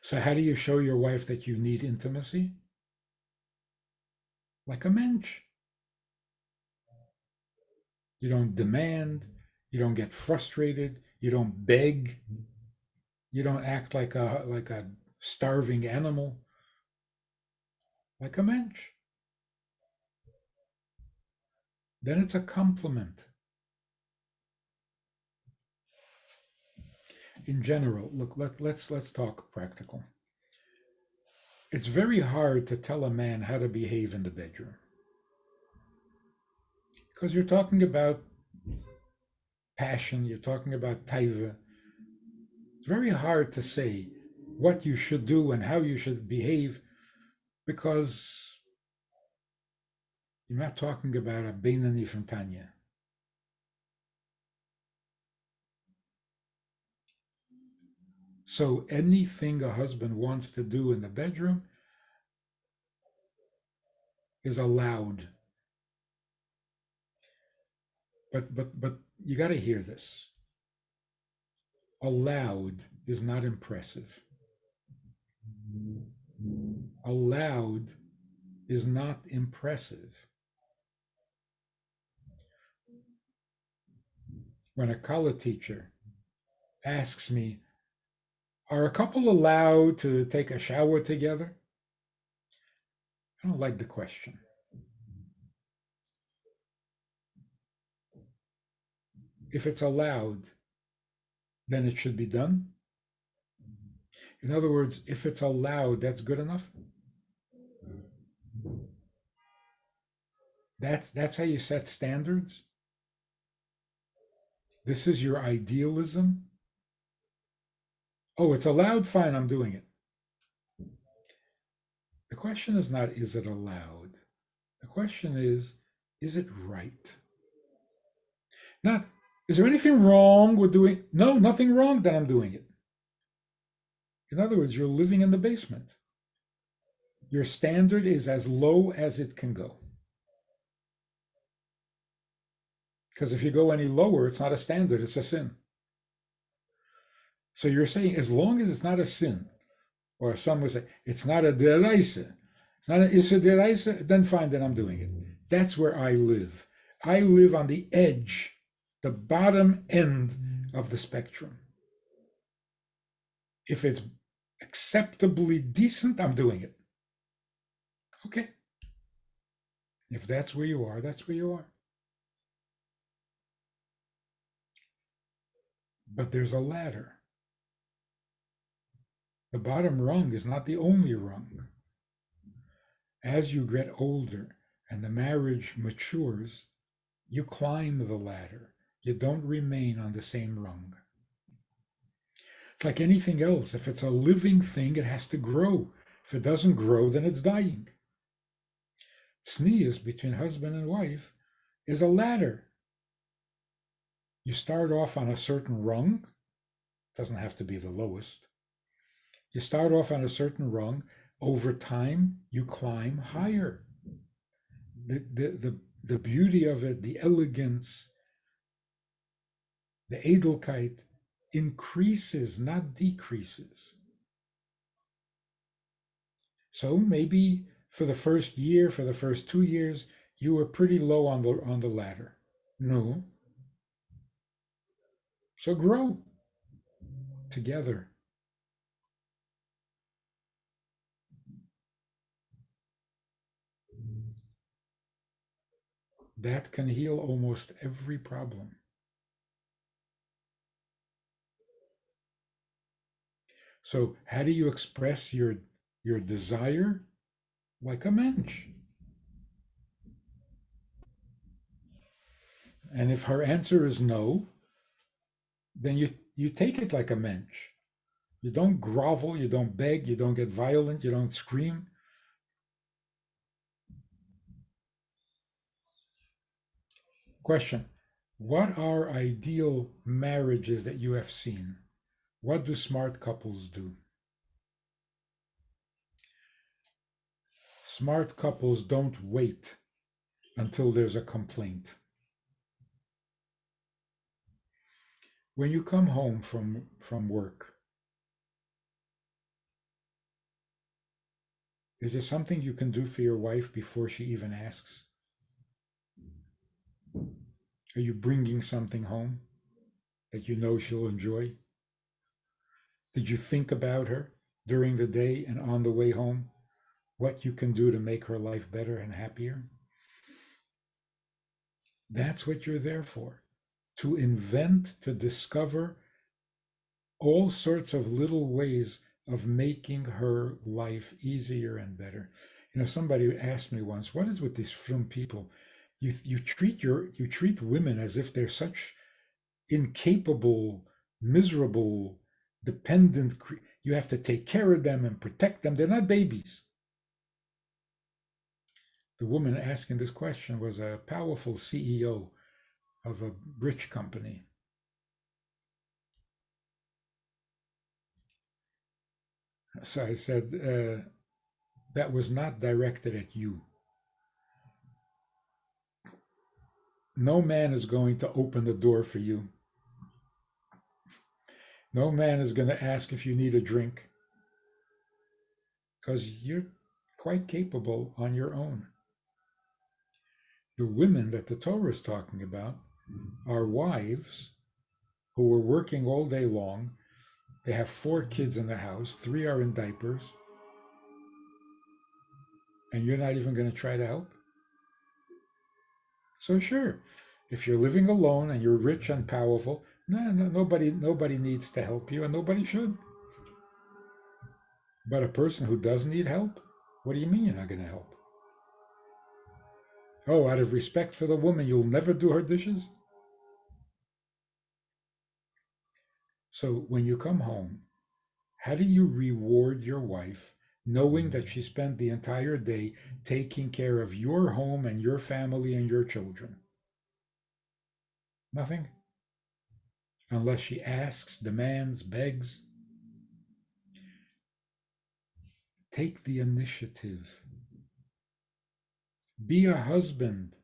So how do you show your wife that you need intimacy? Like a mensch. You don't demand, you don't get frustrated, you don't beg, you don't act like a starving animal, like a mensch. Then it's a compliment. In general, look, let's talk practical. It's very hard to tell a man how to behave in the bedroom because you're talking about passion, you're talking about taiva. It's very hard to say what you should do and how you should behave because you're not talking about a Beinani from Tanya. So anything a husband wants to do in the bedroom is allowed. But you got to hear this. Allowed is not impressive. Allowed is not impressive. When a college teacher asks me, are a couple allowed to take a shower together? I don't like the question. If it's allowed, then it should be done. In other words, if it's allowed, that's good enough. That's how you set standards. This is your idealism. Oh, it's allowed, fine, I'm doing it. The question is not, is it allowed? The question is it right? Not, is there anything wrong with doing? No, nothing wrong, then I'm doing it. In other words, you're living in the basement. Your standard is as low as it can go. Because if you go any lower, it's not a standard, it's a sin. So you're saying as long as it's not a sin, or some would say it's not a deraisa, it's not an issa deraisa, then fine, then I'm doing it. That's where I live. I live on the edge, the bottom end of the spectrum. If it's acceptably decent, I'm doing it. Okay. If that's where you are, that's where you are. But there's a ladder. The bottom rung is not the only rung. As you get older and the marriage matures, you climb the ladder. You don't remain on the same rung. It's like anything else. If it's a living thing, it has to grow. If it doesn't grow, then it's dying. Tznius between husband and wife is a ladder. You start off on a certain rung. It doesn't have to be the lowest. You start off on a certain rung. Over time, you climb higher. The beauty of it, the elegance, the edelkeit increases, not decreases. So maybe for the first year, for the first 2 years, you were pretty low on the ladder. No. So grow together. That can heal almost every problem. So how do you express your desire? Like a mensch. And if her answer is no, then you take it like a mensch. You don't grovel, you don't beg, you don't get violent, you don't scream. Question: what are ideal marriages that you have seen? What do smart couples do? Smart couples don't wait until there's a complaint. When you come home from work, is there something you can do for your wife before she even asks? Are you bringing something home that you know she'll enjoy? Did you think about her during the day and on the way home? What you can do to make her life better and happier? That's what you're there for. To invent, to discover all sorts of little ways of making her life easier and better. Somebody asked me once, "What is with these frum people? You treat women as if they're such incapable, miserable, dependent. You have to take care of them and protect them. They're not babies." The woman asking this question was a powerful CEO of a rich company. So I said, that was not directed at you. No man is going to open the door for you. No man is going to ask if you need a drink because you're quite capable on your own. The women that the Torah is talking about are wives who are working all day long. They have 4 kids in the house, 3 are in diapers, and you're not even going to try to help. So sure, if you're living alone and you're rich and powerful, nobody needs to help you, and nobody should. But a person who does need help, what do you mean you're not going to help? Oh, out of respect for the woman, you'll never do her dishes? So when you come home, how do you reward your wife knowing that she spent the entire day taking care of your home and your family and your children? Nothing. Unless she asks, demands, begs. Take the initiative. Be a husband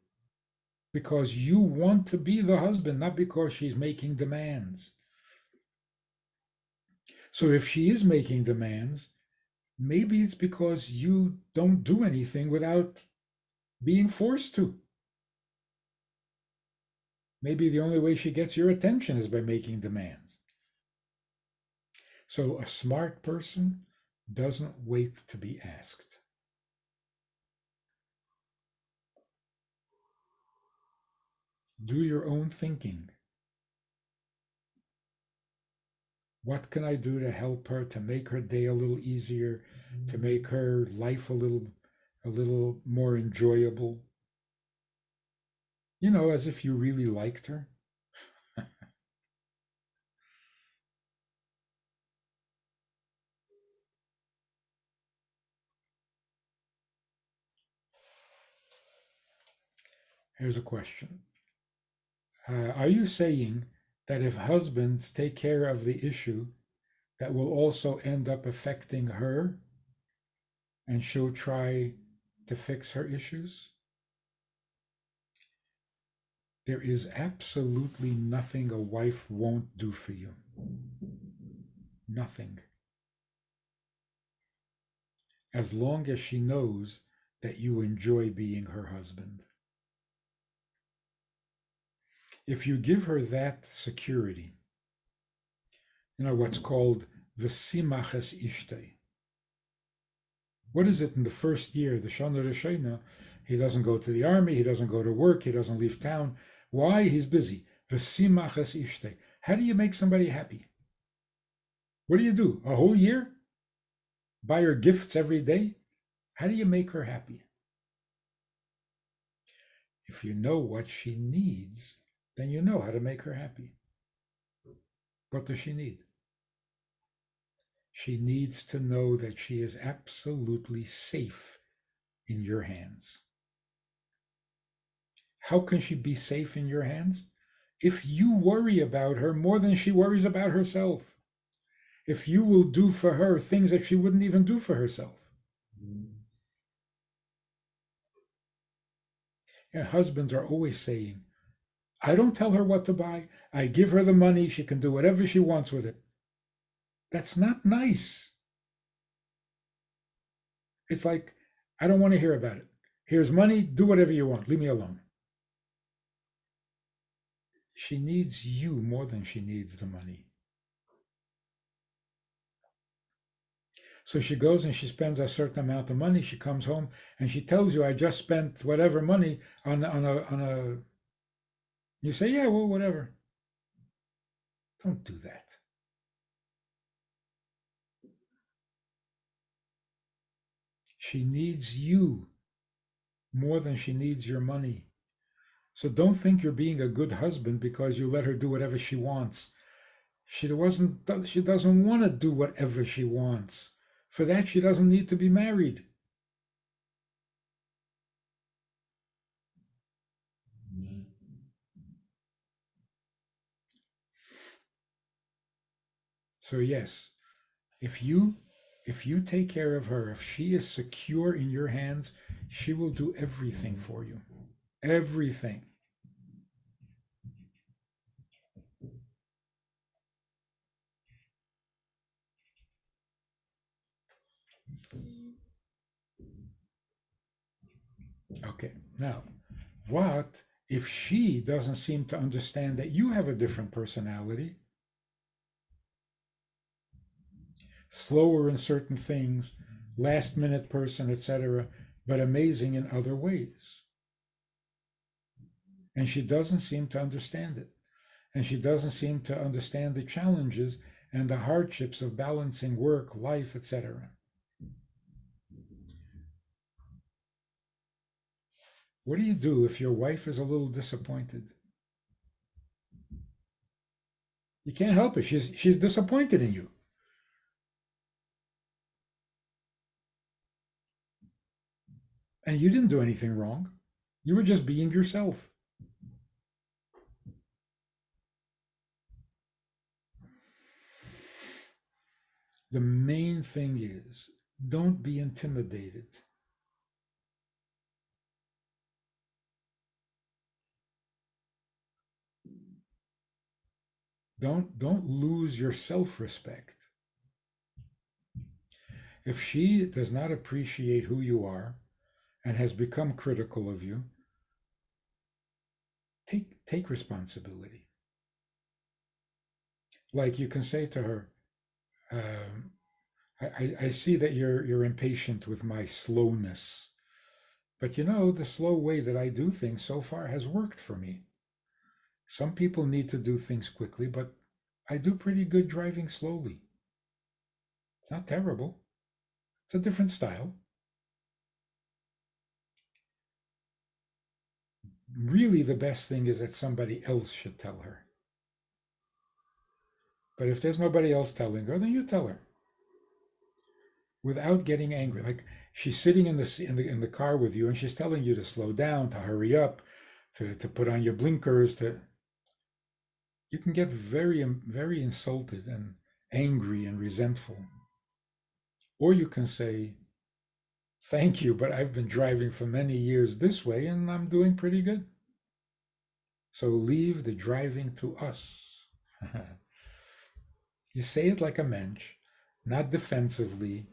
because you want to be the husband, not because she's making demands. So if she is making demands, maybe it's because you don't do anything without being forced to. Maybe the only way she gets your attention is by making demands. So a smart person doesn't wait to be asked. Do your own thinking. What can I do to help her, to make her day a little easier, to make her life a little more enjoyable? As if you really liked her. Here's a question. Are you saying that if husbands take care of the issue, that will also end up affecting her and she'll try to fix her issues? There is absolutely nothing a wife won't do for you. Nothing. as long as she knows that you enjoy being her husband. If you give her that security, what's called the simachas ishtay. What is it in the first year, the Shana Rishona? He doesn't go to the army, he doesn't go to work, he doesn't leave town. Why? He's busy. The simachas ishtay. How do you make somebody happy? What do you do? A whole year? Buy her gifts every day? How do you make her happy? If you know what she needs, then you know how to make her happy. What does she need? She needs to know that she is absolutely safe in your hands. How can she be safe in your hands? If you worry about her more than she worries about herself. If you will do for her things that she wouldn't even do for herself. And husbands are always saying, I don't tell her what to buy. I give her the money. She can do whatever she wants with it. That's not nice. It's like, I don't want to hear about it. Here's money. Do whatever you want. Leave me alone. She needs you more than she needs the money. So she goes and she spends a certain amount of money. She comes home and she tells you, I just spent whatever money on a. You say, yeah, well, whatever. Don't do that. She needs you more than she needs your money. So don't think you're being a good husband because you let her do whatever she wants. She doesn't want to do whatever she wants. For that, she doesn't need to be married. So yes, if you take care of her, if she is secure in your hands, she will do everything for you. Everything. Okay. Now, what if she doesn't seem to understand that you have a different personality? Slower in certain things, last minute person, etc., but amazing in other ways. And she doesn't seem to understand it. And she doesn't seem to understand the challenges and the hardships of balancing work, life, etc. What do you do if your wife is a little disappointed? You can't help it. She's disappointed in you. And you didn't do anything wrong. You were just being yourself. The main thing is don't be intimidated. Don't lose your self-respect. If she does not appreciate who you are and has become critical of you, take responsibility. Like you can say to her, um, I see that you're impatient with my slowness, but the slow way that I do things so far has worked for me. Some people need to do things quickly, but I do pretty good driving slowly. It's not terrible. It's a different style. Really, the best thing is that somebody else should tell her. But if there's nobody else telling her, then you tell her without getting angry. Like she's sitting in the car with you, and she's telling you to slow down, to hurry up, to put on your blinkers. You can get very insulted and angry and resentful, or you can say, "Thank you, but I've been driving for many years this way, and I'm doing pretty good. So leave the driving to us." You say it like a mensch, not defensively,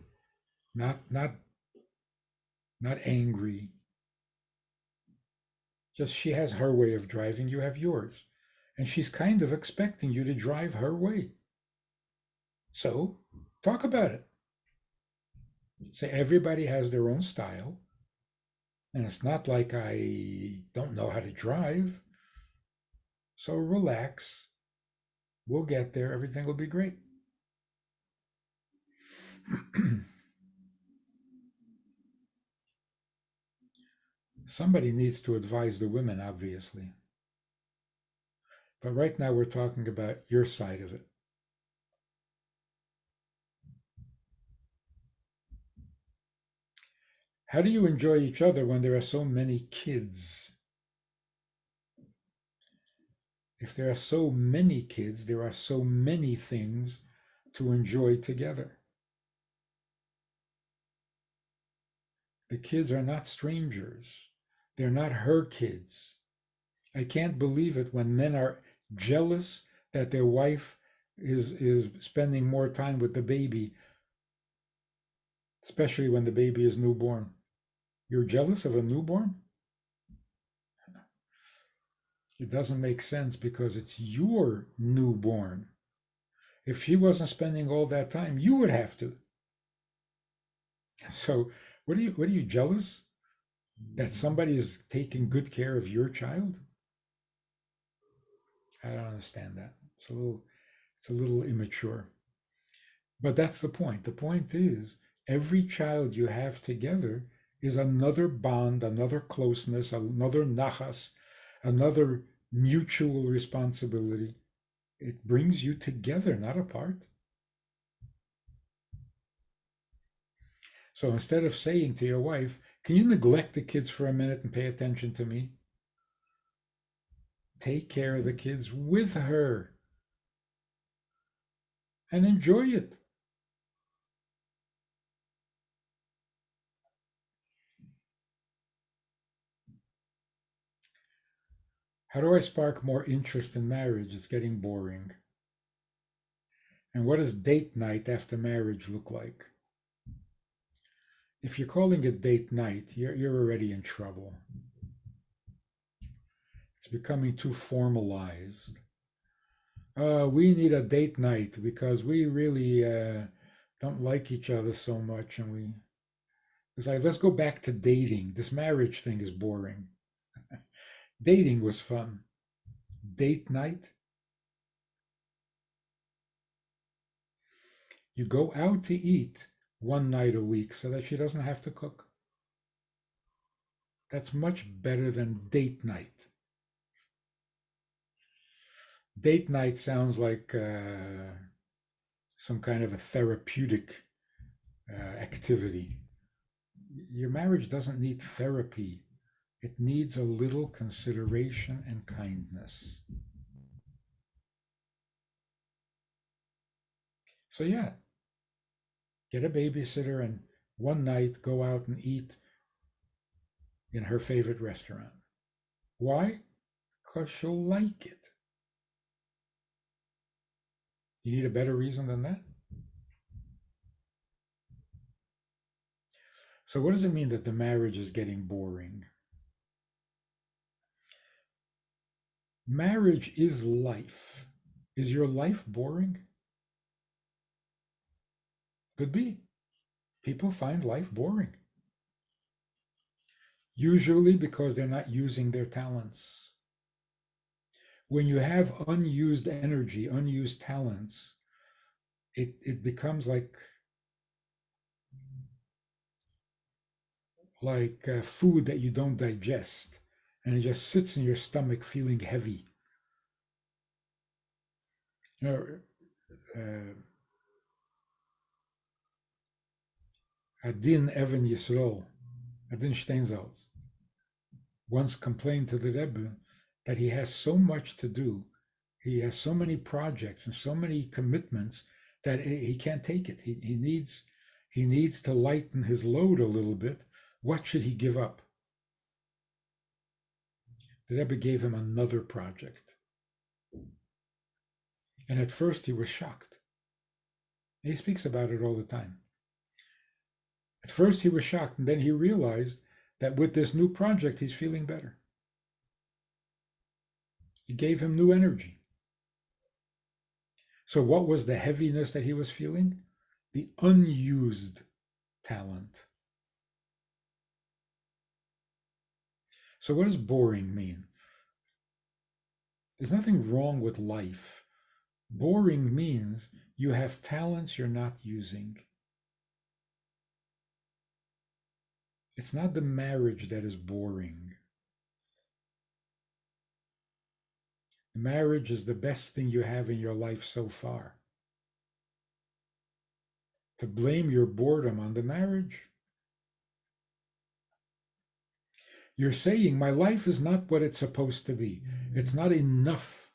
not not angry. Just she has her way of driving, you have yours. And she's kind of expecting you to drive her way. So talk about it. Say everybody has their own style. And it's not like I don't know how to drive. So relax. We'll get there. Everything will be great. Somebody needs to advise the women, obviously. But right now we're talking about your side of it. How do you enjoy each other when there are so many kids? If there are so many kids, there are so many things to enjoy together. The kids are not strangers. They're not her kids. I can't believe it when men are jealous that their wife is spending more time with the baby, especially when the baby is newborn. You're jealous of a newborn? It doesn't make sense because it's your newborn. If she wasn't spending all that time, you would have to. So, what are you jealous that somebody is taking good care of your child? I don't understand that. It's a little immature. But that's the point. The point is every child you have together is another bond, another closeness, another nachas, another mutual responsibility. It brings you together, not apart. So instead of saying to your wife, can you neglect the kids for a minute and pay attention to me? Take care of the kids with her and enjoy it. How do I spark more interest in marriage? It's getting boring. And what does date night after marriage look like? If you're calling it date night, you're already in trouble. It's becoming too formalized. We need a date night because we really don't like each other so much, and we. It's like let's go back to dating. This marriage thing is boring. Dating was fun. Date night, you go out to eat one night a week so that she doesn't have to cook. That's much better than date night. Date night sounds like some kind of a therapeutic activity. Your marriage doesn't need therapy, it needs a little consideration and kindness. So, yeah, get a babysitter and one night go out and eat in her favorite restaurant. Why? Because she'll like it. You need a better reason than that? So, what does it mean that the marriage is getting boring? Marriage is life. Is your life boring? Could be. People find life boring, usually because they're not using their talents. When you have unused energy, unused talents, it becomes like food that you don't digest, and it just sits in your stomach feeling heavy. You know, Adin Evan Yisrael, Adin Steinsaltz, once complained to the Rebbe that he has so much to do, he has so many projects and so many commitments that he can't take it. He needs to lighten his load a little bit. What should he give up? The Rebbe gave him another project, and at first he was shocked. He speaks about it all the time. At first he was shocked, and then he realized that with this new project, he's feeling better. It gave him new energy. So, what was the heaviness that he was feeling? The unused talent. So, what does boring mean? There's nothing wrong with life. Boring means you have talents you're not using. It's not the marriage that is boring. The marriage is the best thing you have in your life so far. To blame your boredom on the marriage, you're saying my life is not what it's supposed to be. It's not enough.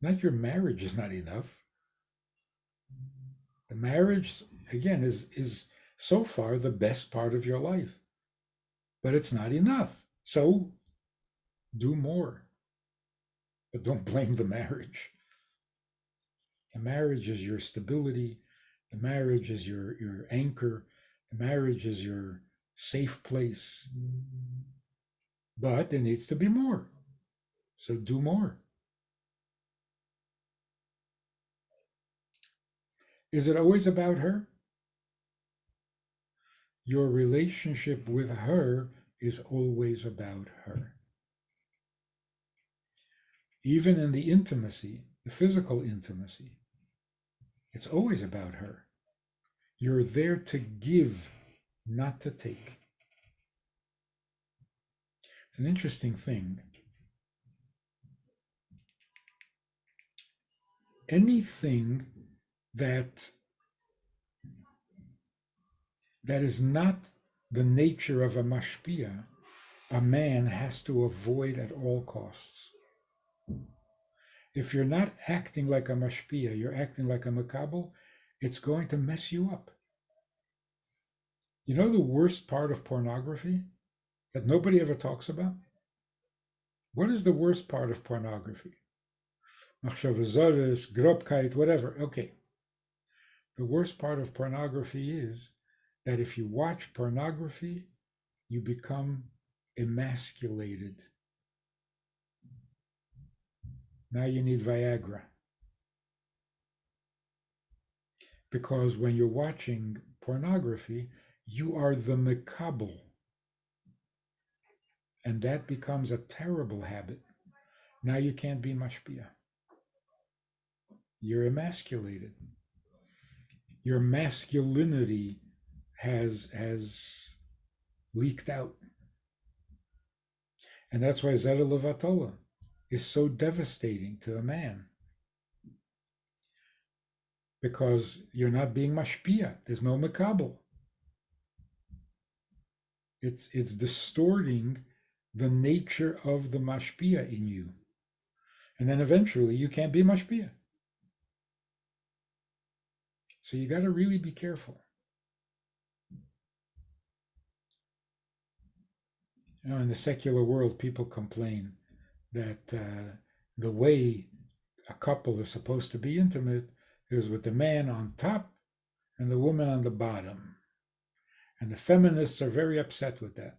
Not your marriage is not enough. The marriage, again, is so far the best part of your life. But it's not enough. So do more. But don't blame the marriage. The marriage is your stability. The marriage is your anchor. The marriage is your safe place. But there needs to be more. So do more. Is it always about her? Your relationship with her is always about her. Even in the intimacy, the physical intimacy, it's always about her. You're there to give, not to take. It's an interesting thing. Anything that is not the nature of a mashpia, a man has to avoid at all costs. If you're not acting like a mashpia, you're acting like a makabel, it's going to mess you up. You know the worst part of pornography that nobody ever talks about? What is the worst part of pornography? Machshavazoris, grobkeit, whatever. Okay. The worst part of pornography is that if you watch pornography, you become emasculated. Now you need Viagra. Because when you're watching pornography, you are the makabel. And that becomes a terrible habit. Now you can't be mashpia. You're emasculated. Your masculinity has leaked out. And that's why Zera Levatola is so devastating to a man. Because you're not being mashpia. There's no makabel. It's distorting the nature of the mashpia in you. And then eventually you can't be mashpia. So you got to really be careful. You know, in the secular world, people complain that the way a couple is supposed to be intimate is with the man on top and the woman on the bottom. And the feminists are very upset with that.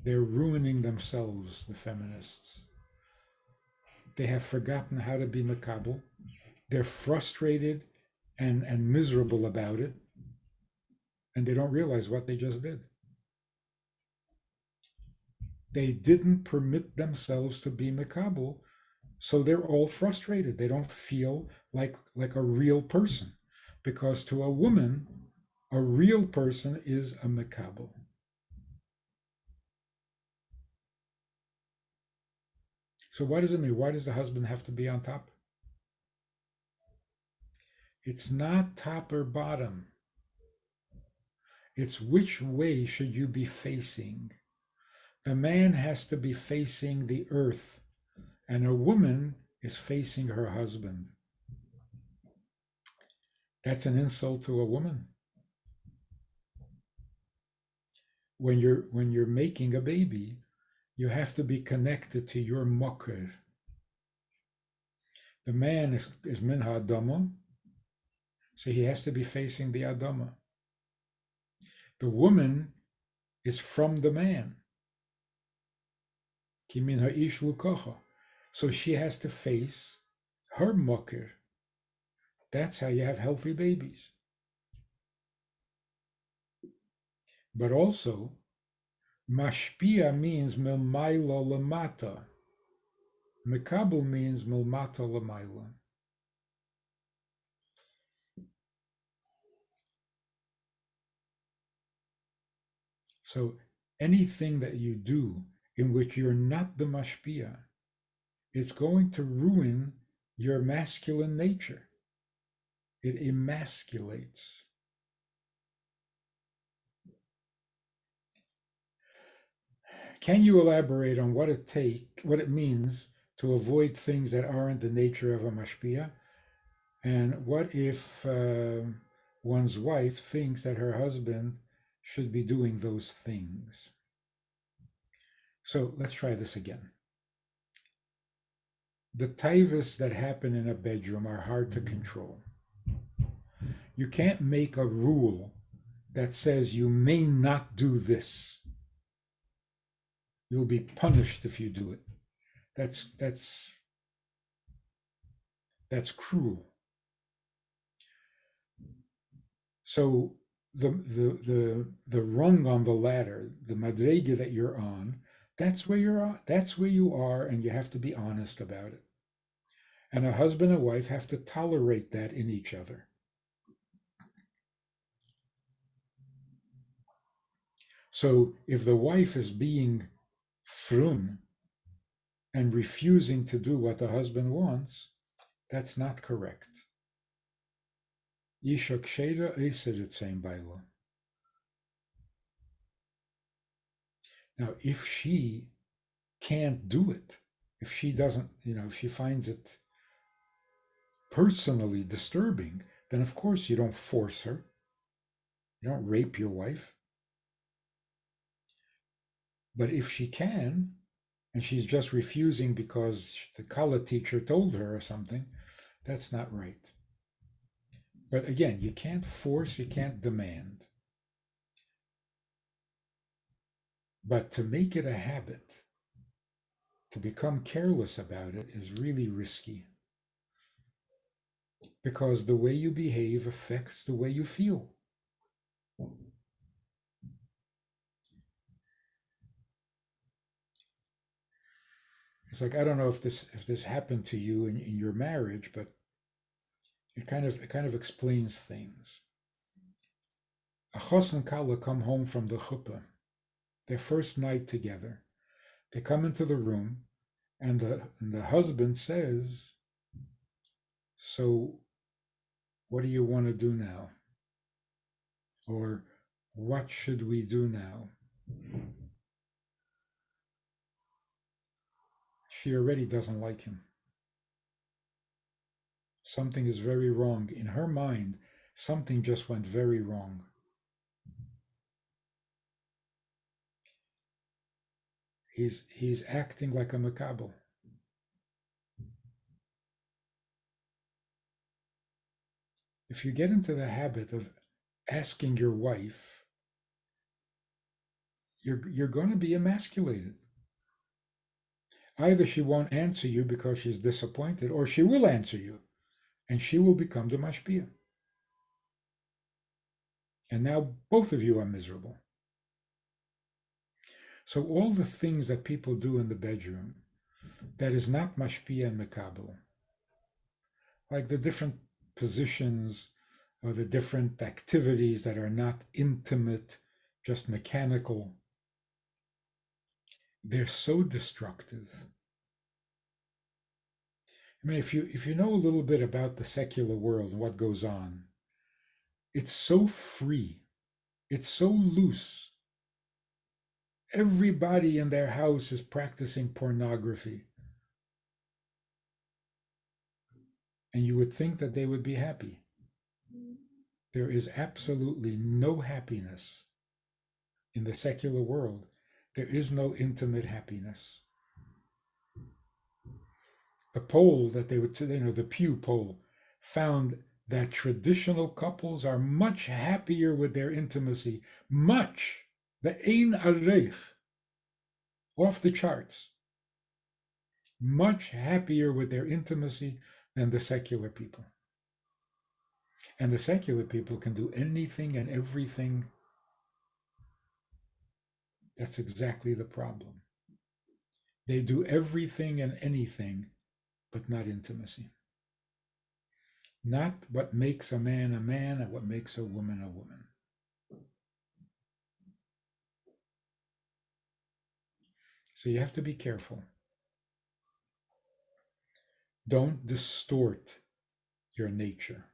They're ruining themselves, the feminists. They have forgotten how to be makabel. They're frustrated and miserable about it. And they don't realize what they just did. They didn't permit themselves to be makabel, so they're all frustrated. They don't feel like a real person. Because to a woman, a real person is a makabel. So what does it mean? Why does the husband have to be on top? It's not top or bottom. It's which way should you be facing. The man has to be facing the earth, and a woman is facing her husband. That's an insult to a woman. When you're making a baby, you have to be connected to your mocker. The man is min ha'adama, so he has to be facing the adama. The woman is from the man, ki min ha'ish lukacha, so she has to face her mokir. That's how you have healthy babies. But also, mashpia means milmaila lamata. Mekabel means milmata lamaila. So anything that you do in which you're not the mashpia, it's going to ruin your masculine nature. It emasculates. Can you elaborate on what it means to avoid things that aren't the nature of a mashpia? And what if one's wife thinks that her husband should be doing those things? So let's try this again. The taivas that happen in a bedroom are hard to control. You can't make a rule that says you may not do this. You'll be punished if you do it. That's cruel. So the rung on the ladder, the madrega that you're on, that's where you're on. That's where you are, and you have to be honest about it. And a husband and wife have to tolerate that in each other. So if the wife is being frum and refusing to do what the husband wants, that's not correct. Isha ksheda esedet same baila. Now, if she can't do it, if she doesn't, if she finds it personally disturbing, then of course you don't force her. You don't rape your wife. But if she can, and she's just refusing because the Kala teacher told her or something, that's not right. But again, you can't force, you can't demand. But to make it a habit, to become careless about it, is really risky. Because the way you behave affects the way you feel. It's like, I don't know if this happened to you in your marriage, but it kind of explains things. A chos and kala come home from the chuppah, their first night together. They come into the room, and the husband says, "So, what do you want to do now?" Or, "What should we do now?" She already doesn't like him. Something is very wrong. In her mind, something just went very wrong. He's acting like a makabel. If you get into the habit of asking your wife, you're going to be emasculated. Either she won't answer you because she's disappointed, or she will answer you, and she will become the mashpia. And now both of you are miserable. So all the things that people do in the bedroom that is not mashpia and mekabel, like the different positions or the different activities that are not intimate, just mechanical, they're so destructive. I mean, if you know a little bit about the secular world and what goes on, it's so free, it's so loose. Everybody in their house is practicing pornography. And you would think that they would be happy. There is absolutely no happiness in the secular world. There is no intimate happiness. The poll that they would, the Pew poll, found that traditional couples are much happier with their intimacy, much, the ein areich, off the charts, much happier with their intimacy than the secular people. And the secular people can do anything and everything. That's exactly the problem. They do everything and anything, but not intimacy. Not what makes a man and what makes a woman a woman. So you have to be careful. Don't distort your nature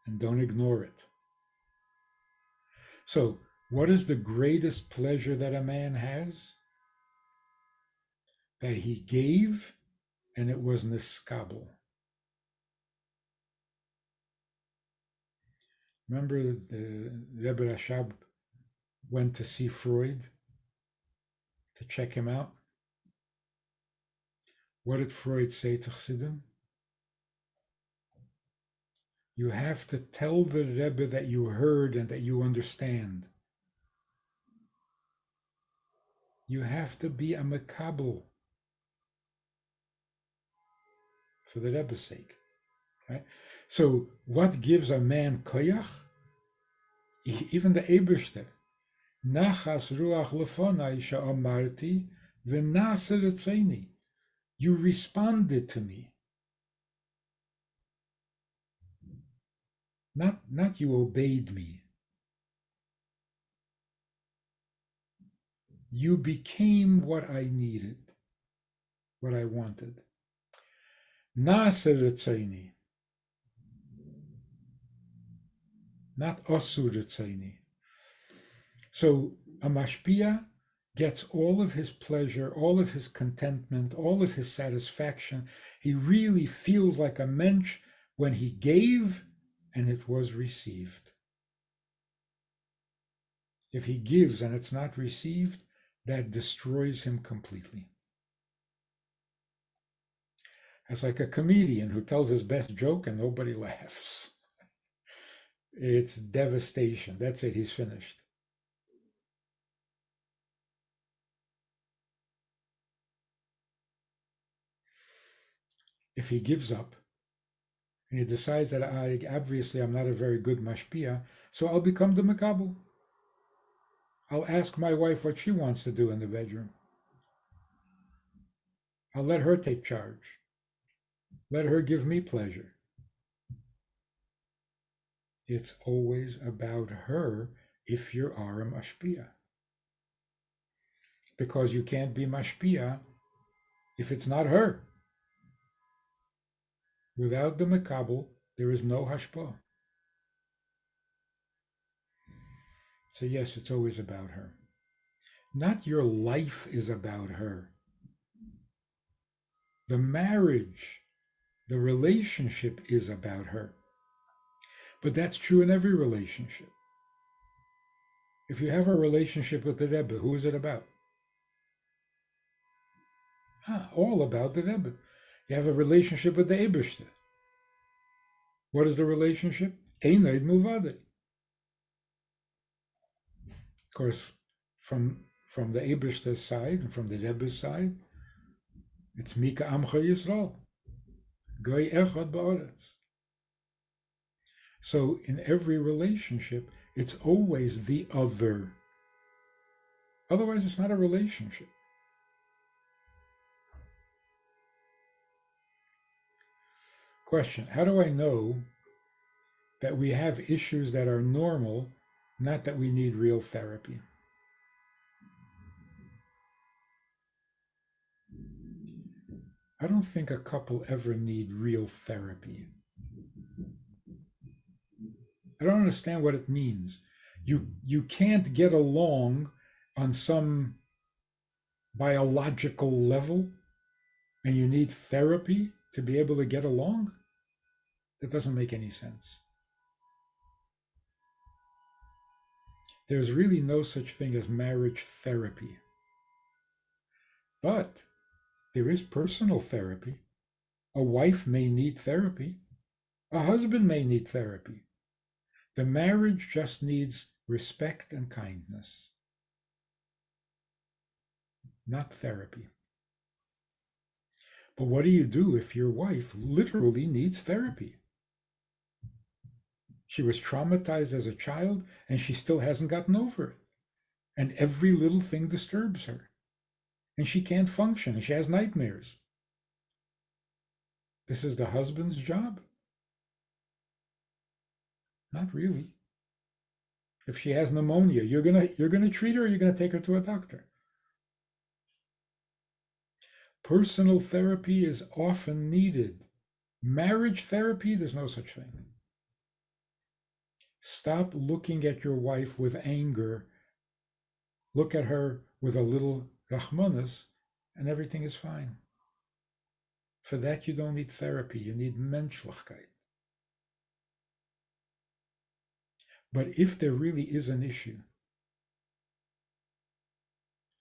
and don't ignore it. So, what is the greatest pleasure that a man has? That he gave and it was niskabel. Remember the Rebbe Rashab went to see Freud to check him out? What did Freud say to Chassidim? You have to tell the Rebbe that you heard and that you understand. You have to be a makabel for the Rebbe's sake. Right? So what gives a man koyach? Even the Eberste. Nachas ruach lefonai sha'amarti v'nase retzeni. You responded to me. Not you obeyed me. You became what I needed, what I wanted. Nase retzeni. Not osur retzeni. So a mashpia gets all of his pleasure, all of his contentment, all of his satisfaction. He really feels like a mensch when he gave and it was received. If he gives and it's not received, that destroys him completely. It's like a comedian who tells his best joke and nobody laughs. It's devastation. That's it, he's finished. If he gives up and he decides that I'm not a very good mashpia, so I'll become the makabel. I'll ask my wife what she wants to do in the bedroom. I'll let her take charge. Let her give me pleasure. It's always about her if you are a mashpia. Because you can't be mashpia if it's not her. Without the makabel, there is no hashpah. So yes, it's always about her. Not your life is about her. The marriage, the relationship is about her. But that's true in every relationship. If you have a relationship with the Rebbe, who is it about? All about the Rebbe. You have a relationship with the Eberste. What is the relationship? Einaid Muvade. Of course, from the Eberste's side and from the Rebbe's side, it's Mika Amcha Yisrael. Goy Echad Ba'aretz. So in every relationship, it's always the other. Otherwise, it's not a relationship. Question: how do I know that we have issues that are normal, not that we need real therapy? I don't think a couple ever need real therapy. I don't understand what it means. You can't get along on some biological level and you need therapy to be able to get along? That doesn't make any sense. There's really no such thing as marriage therapy. But There is personal therapy. A wife may need therapy. A husband may need therapy. The marriage just needs respect and kindness, not therapy. But what do you do if your wife literally needs therapy? She was traumatized as a child and she still hasn't gotten over it. And every little thing disturbs her. And she can't function and she has nightmares. This is the husband's job? Not really. If she has pneumonia, you're gonna treat her or you're gonna take her to a doctor. Personal therapy is often needed. Marriage therapy, there's no such thing. Stop looking at your wife with anger. Look at her with a little rachmanis, and everything is fine. For that, you don't need therapy. You need menschlichkeit. But if there really is an issue,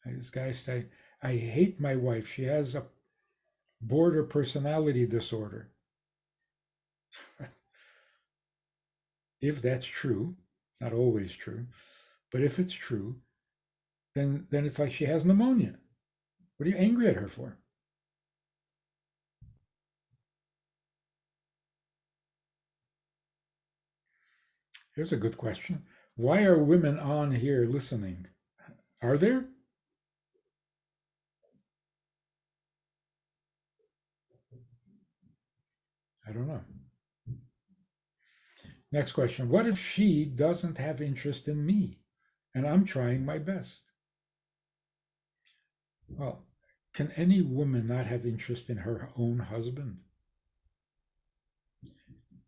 this guy say, I hate my wife. She has a border personality disorder. If that's true, it's not always true, but if it's true, then it's like she has pneumonia. What are you angry at her for? Here's a good question. Why are women on here listening? Are there? I don't know. Next question. What if she doesn't have interest in me and I'm trying my best? Well, can any woman not have interest in her own husband?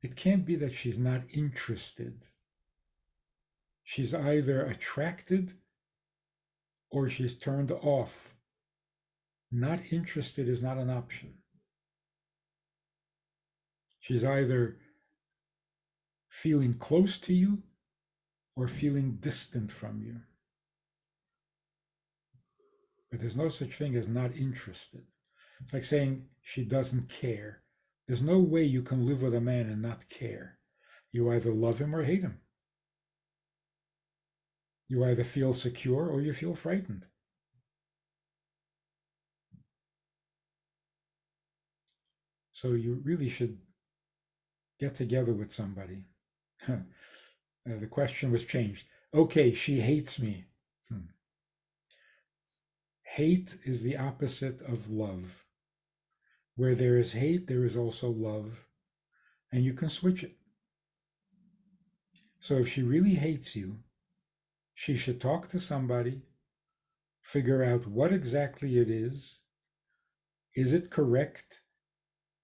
It can't be that she's not interested. She's either attracted or she's turned off. Not interested is not an option. She's either feeling close to you or feeling distant from you. But there's no such thing as not interested. It's like saying she doesn't care. There's no way you can live with a man and not care. You either love him or hate him. You either feel secure or you feel frightened. So you really should get together with somebody. The question was changed. Okay, she hates me. Hate is the opposite of love. Where there is hate, there is also love, and you can switch it. So if she really hates you, she should talk to somebody, figure out what exactly it is. Is it correct?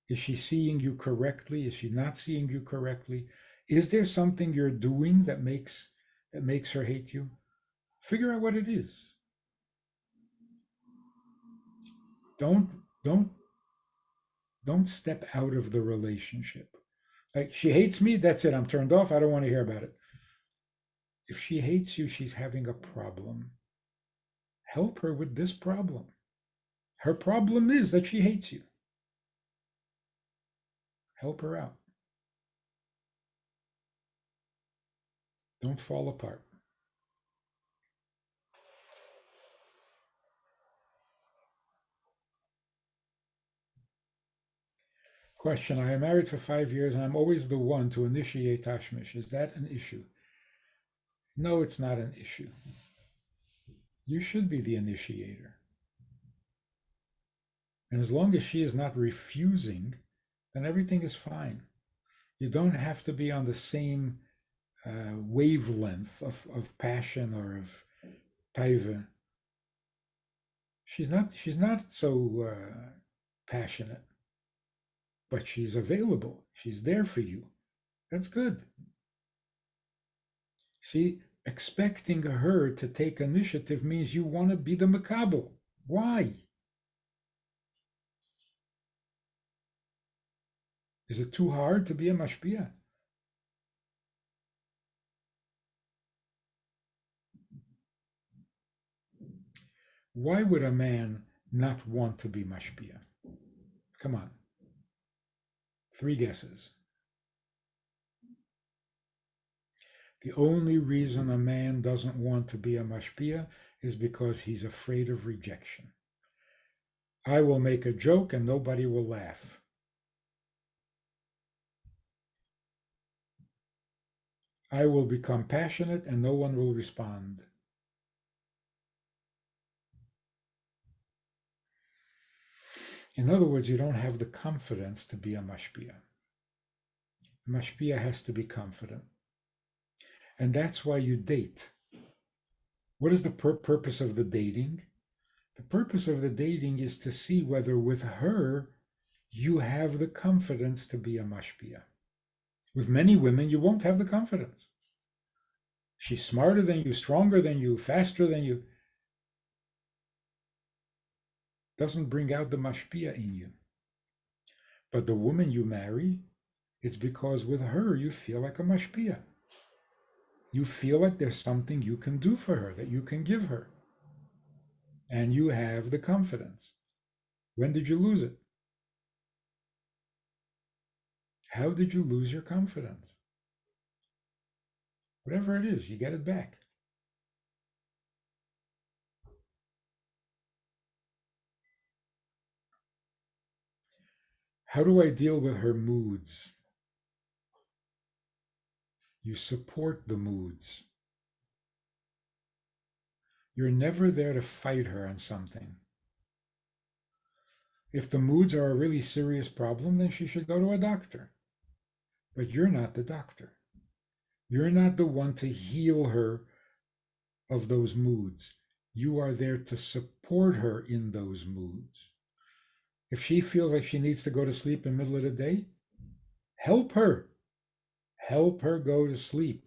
Is she seeing you correctly? Is she not seeing you correctly? Is there something you're doing that makes her hate you? Figure out what it is. Don't don't don't step out of the relationship. Like she hates me, that's it. I'm turned off. I don't want to hear about it. If she hates you, she's having a problem. Help her with this problem. Her problem is that she hates you. Help her out. Don't fall apart. Question. I am married for 5 years and I'm always the one to initiate Tashmish. Is that an issue? No, it's not an issue. You should be the initiator. And as long as she is not refusing, then everything is fine. You don't have to be on the same wavelength of passion or of taiva. She's not so passionate, but she's available. She's there for you. That's good. See, expecting her to take initiative means you want to be the makabel. Why? Is it too hard to be a mashpia? Why would a man not want to be mashpia? Come on, 3 guesses. The only reason a man doesn't want to be a mashpia is because he's afraid of rejection. I will make a joke and nobody will laugh. I will become passionate and no one will respond. In other words, you don't have the confidence to be a mashpia. Mashpia has to be confident. And that's why you date. What is the purpose of the dating? The purpose of the dating is to see whether with her you have the confidence to be a mashpia. With many women, you won't have the confidence. She's smarter than you, stronger than you, faster than you. Doesn't bring out the mashpia in you. But the woman you marry, it's because with her you feel like a mashpia. You feel like there's something you can do for her, that you can give her. And you have the confidence. When did you lose it? How did you lose your confidence? Whatever it is, you get it back. How do I deal with her moods? You support the moods. You're never there to fight her on something. If the moods are a really serious problem, then she should go to a doctor. But you're not the doctor. You're not the one to heal her of those moods. You are there to support her in those moods. If she feels like she needs to go to sleep in the middle of the day, help her. Help her go to sleep.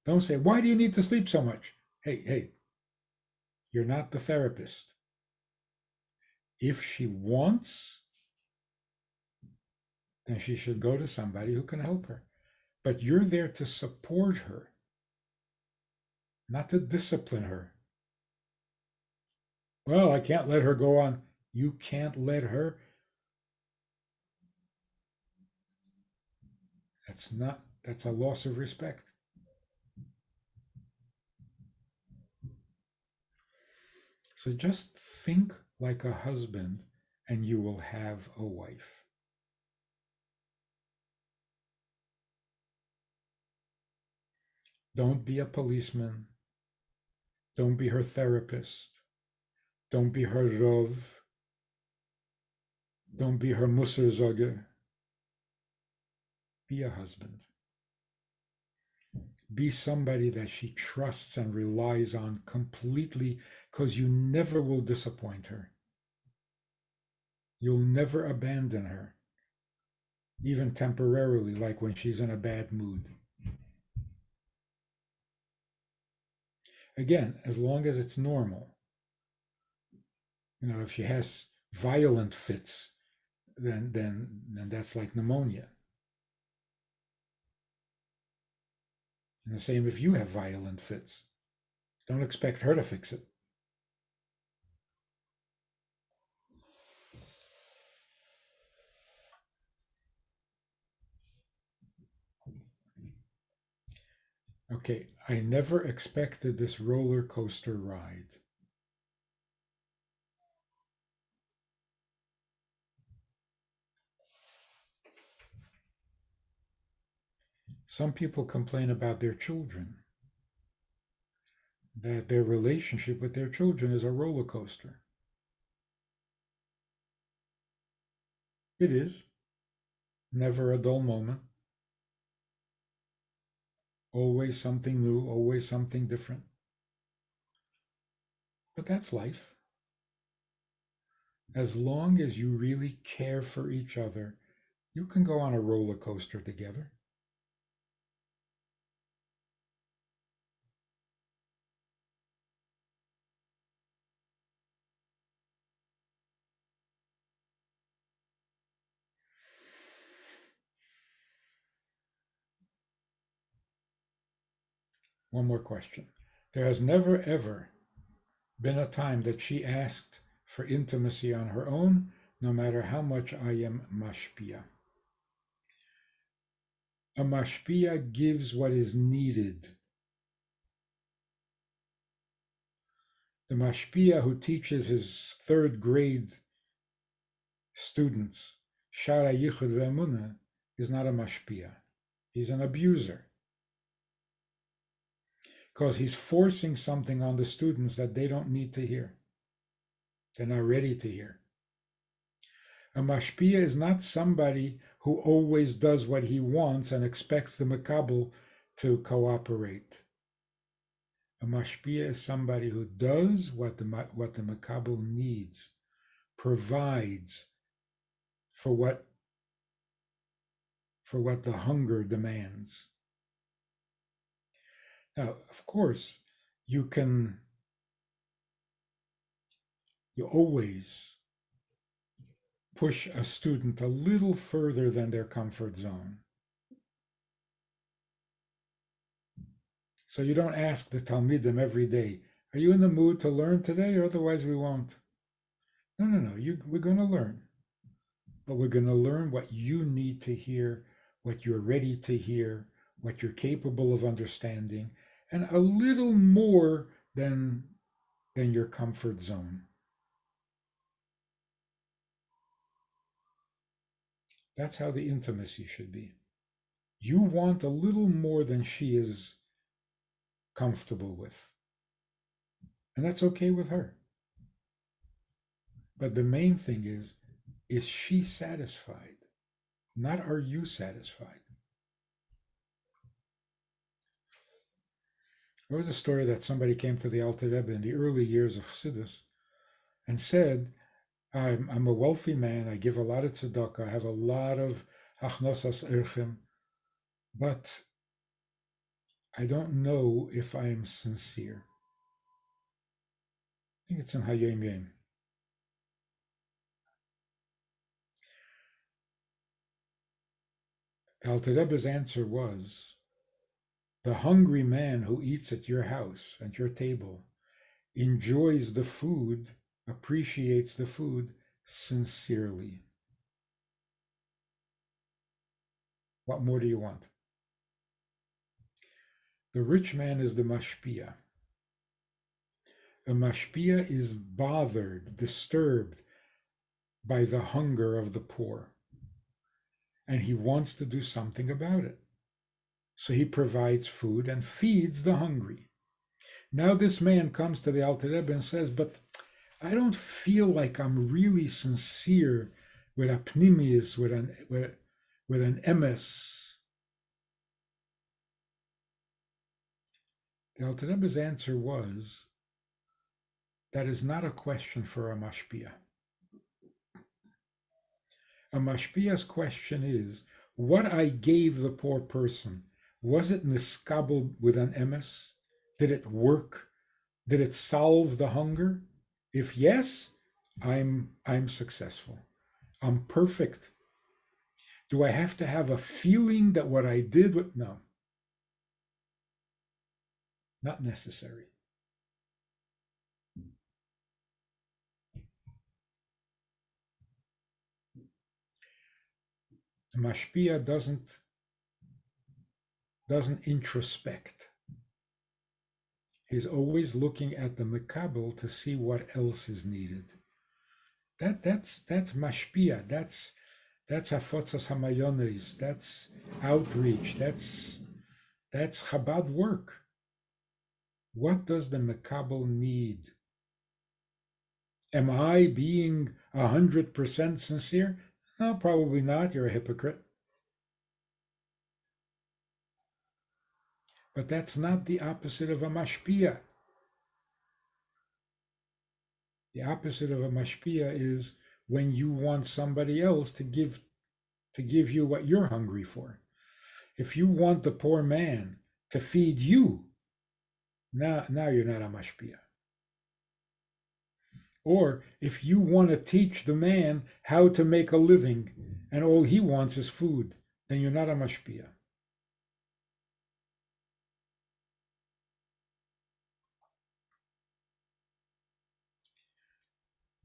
Don't say, why do you need to sleep so much? Hey, you're not the therapist. If she wants, then she should go to somebody who can help her. But you're there to support her, not to discipline her. Well, I can't let her go on. You can't let her. That's a loss of respect. So just think like a husband and you will have a wife. Don't be a policeman. Don't be her therapist. Don't be her rov. Don't be her musserzoger. Be a husband. Be somebody that she trusts and relies on completely, because you never will disappoint her. You'll never abandon her, even temporarily, like when she's in a bad mood. Again, as long as it's normal. If she has violent fits, then that's like pneumonia. And the same if you have violent fits. Don't expect her to fix it. Okay, I never expected this roller coaster ride. Some people complain about their children, that their relationship with their children is a roller coaster. It is. Never a dull moment. Always something new, always something different. But that's life. As long as you really care for each other, you can go on a roller coaster together. One more question. There has never, ever been a time that she asked for intimacy on her own, no matter how much I am mashpia. A mashpia gives what is needed. The mashpia who teaches his third grade students Shara Yichud Ve'emunah is not a mashpia. He's an abuser. Because he's forcing something on the students that they don't need to hear. They're not ready to hear. A mashpia is not somebody who always does what he wants and expects the makabel to cooperate. A mashpia is somebody who does what the makabel needs, provides for what the hunger demands. Now, of course, you always push a student a little further than their comfort zone. So you don't ask the Talmidim every day, are you in the mood to learn today, or otherwise we won't? No. We're going to learn. But we're going to learn what you need to hear, what you're ready to hear, what you're capable of understanding, and a little more than your comfort zone. That's how the intimacy should be. You want a little more than she is comfortable with. And that's okay with her. But the main thing is she satisfied? Not are you satisfied? There was a story that somebody came to the Alter Rebbe in the early years of Chassidus and said, I'm a wealthy man, I give a lot of tzedakah, I have a lot of hachnosas erchim, but I don't know if I am sincere. I think it's in Hayom Yom. The Alter Rebbe's answer was, the hungry man who eats at your house, at your table, enjoys the food, appreciates the food sincerely. What more do you want? The rich man is the mashpia. A mashpia is bothered, disturbed by the hunger of the poor, and he wants to do something about it. So he provides food and feeds the hungry. Now this man comes to the Alter Rebbe and says, but I don't feel like I'm really sincere with a pnimius, with an emes. The Alter Rebbe's answer was, that is not a question for a mashpia. A mashpia's question is, what I gave the poor person, was it niskabel with an emes? Did it work? Did it solve the hunger? If yes, I'm successful. I'm perfect. Do I have to have a feeling that what I did? No, not necessary. The mashpia doesn't introspect. He's always looking at the mekabel to see what else is needed. That's mashpia. That's hafotzas hamayones. That's outreach. That's Chabad work. What does the mekabel need? Am I being 100% sincere? No, probably not. You're a hypocrite. But that's not the opposite of a mashpia. The opposite of a mashpia is when you want somebody else to give you what you're hungry for. If you want the poor man to feed you, now you're not a mashpia. Or if you want to teach the man how to make a living and all he wants is food, then you're not a mashpia.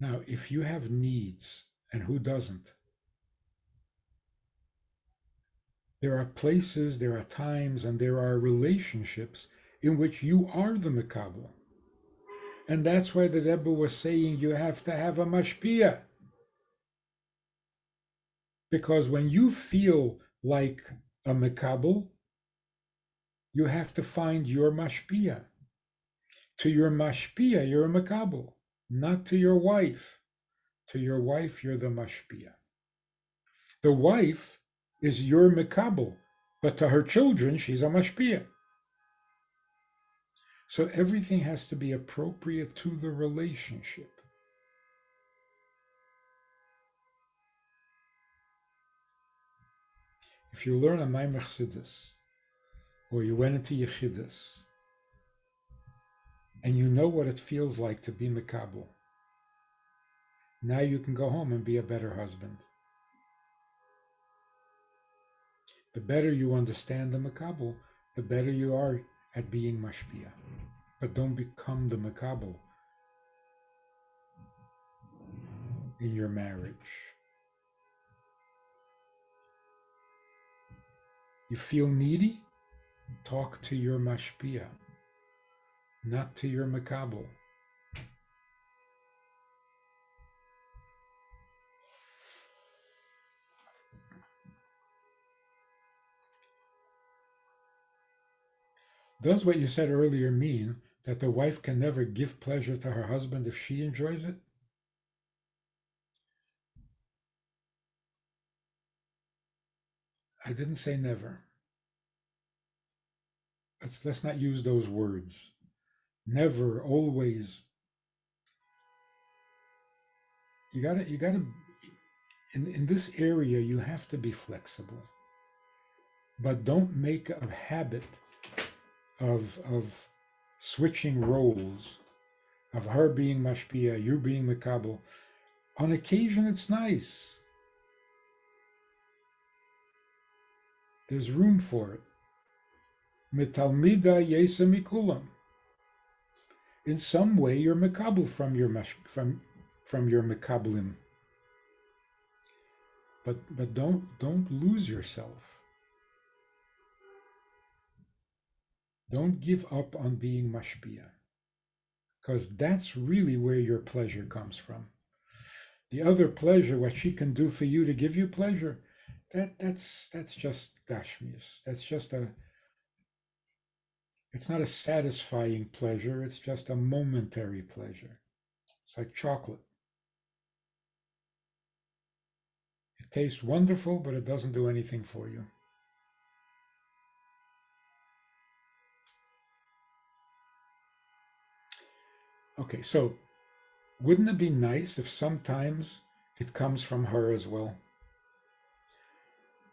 Now, if you have needs, and who doesn't, there are places, there are times, and there are relationships in which you are the Makabel. And that's why the Rebbe was saying you have to have a mashpia. Because when you feel like a Makabel, you have to find your mashpia. To your mashpia, you're a Makabel. Not to your wife. To your wife, you're the mashpia. The wife is your Makabel, but to her children, she's a mashpia. So everything has to be appropriate to the relationship. If you learn a Maimer Chassidus, or you went into Yechidus, and you know what it feels like to be Makabel, now you can go home and be a better husband. The better you understand the Makabel, the better you are at being Mashpia. But don't become the Makabel in your marriage. You feel needy? Talk to your Mashpia, not to your Makabel. Does what you said earlier mean that the wife can never give pleasure to her husband if she enjoys it? I didn't say never. Let's not use those words. Never, always. You gotta in this area you have to be flexible. But don't make a habit of switching roles, of her being mashpia, you being makabel. On occasion it's nice. There's room for it. Mitalmida yesa mikulam. In some way you're makabel from your from your makablim. But don't lose yourself. Don't give up on being mashpia, because that's really where your pleasure comes from. The other pleasure, what she can do for you to give you pleasure, that's just gashmius. That's just a. It's not a satisfying pleasure. It's just a momentary pleasure. It's like chocolate. It tastes wonderful, but it doesn't do anything for you. Okay, so wouldn't it be nice if sometimes it comes from her as well?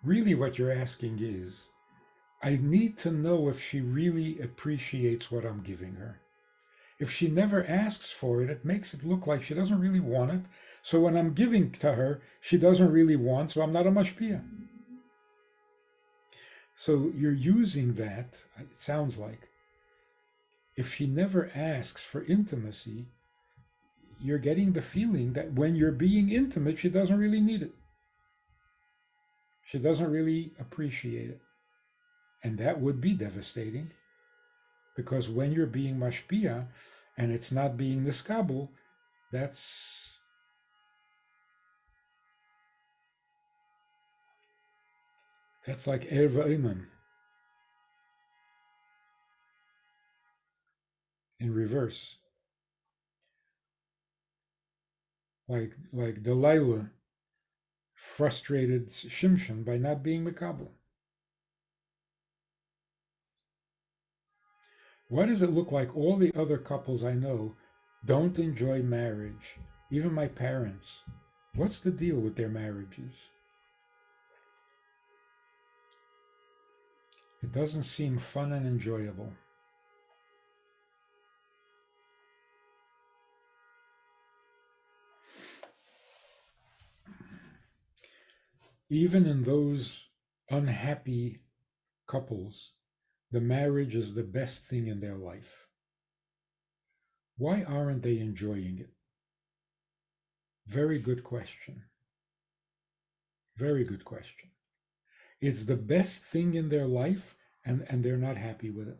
Really, what you're asking is, I need to know if she really appreciates what I'm giving her. If she never asks for it, it makes it look like she doesn't really want it. So when I'm giving to her, she doesn't really want, so I'm not a mashpia. So you're using that, it sounds like. If she never asks for intimacy, you're getting the feeling that when you're being intimate, she doesn't really need it. She doesn't really appreciate it. And that would be devastating, because when you're being mashpia and it's not being niskabel, that's like erva inan in reverse. Like Delilah frustrated Shimshon by not being Makabel. Why does it look like all the other couples I know don't enjoy marriage? Even my parents. What's the deal with their marriages? It doesn't seem fun and enjoyable. Even in those unhappy couples, the marriage is the best thing in their life. Why aren't they enjoying it? Very good question. Very good question. It's the best thing in their life, and they're not happy with it.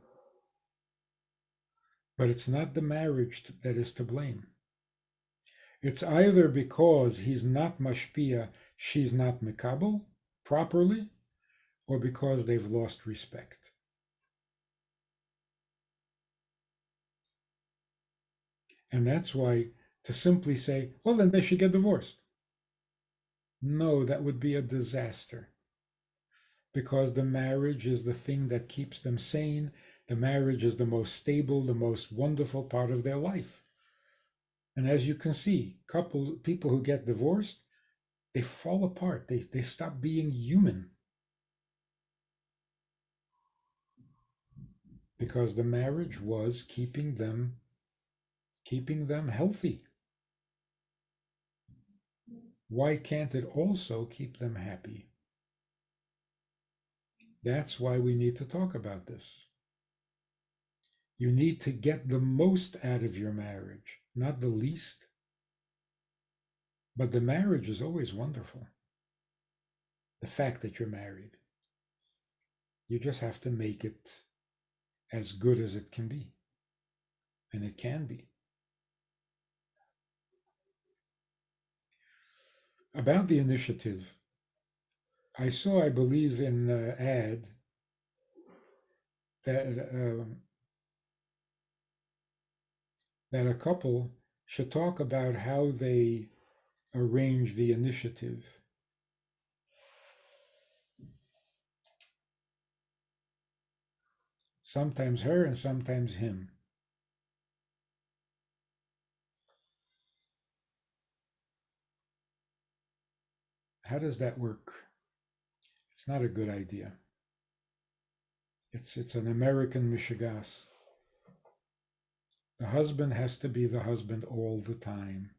But it's not the marriage that is to blame. It's either because he's not mashpia, she's not mikabel properly, or because they've lost respect. And that's why to simply say, well, then they should get divorced. No, that would be a disaster because the marriage is the thing that keeps them sane. The marriage is the most stable, the most wonderful part of their life. And as you can see, people who get divorced, they fall apart. They stop being human because the marriage was keeping them healthy. Why can't it also keep them happy? That's why we need to talk about this. You need to get the most out of your marriage, not the least. But the marriage is always wonderful. The fact that you're married. You just have to make it as good as it can be. And it can be. About the initiative, I saw, I believe, in an ad that that a couple should talk about how they arrange the initiative. Sometimes her and sometimes him. How does that work? It's not a good idea. It's an American mishigas. The husband has to be the husband all the time,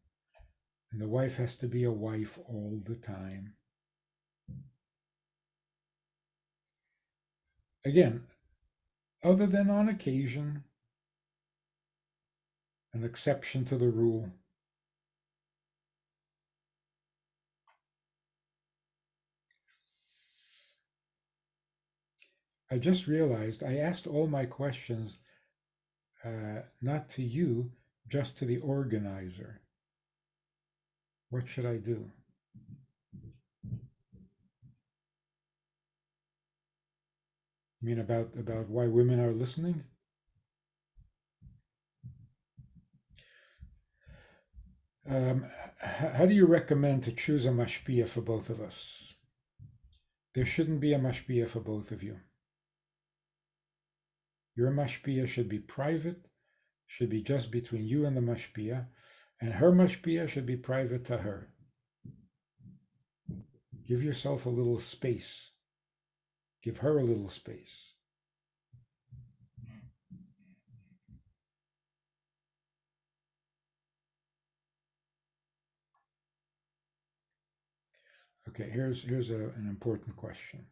and the wife has to be a wife all the time. Again, other than on occasion, an exception to the rule. I just realized I asked all my questions not to you, just to the organizer. What should I do? You mean about why women are listening? Um, how do you recommend to choose a mashpia for both of us? There shouldn't be a mashpia for both of you. Your mashpia should be private, should be just between you and the mashpia, and her mashpia should be private to her. Give yourself a little space. Give her a little space. Okay, here's an important question.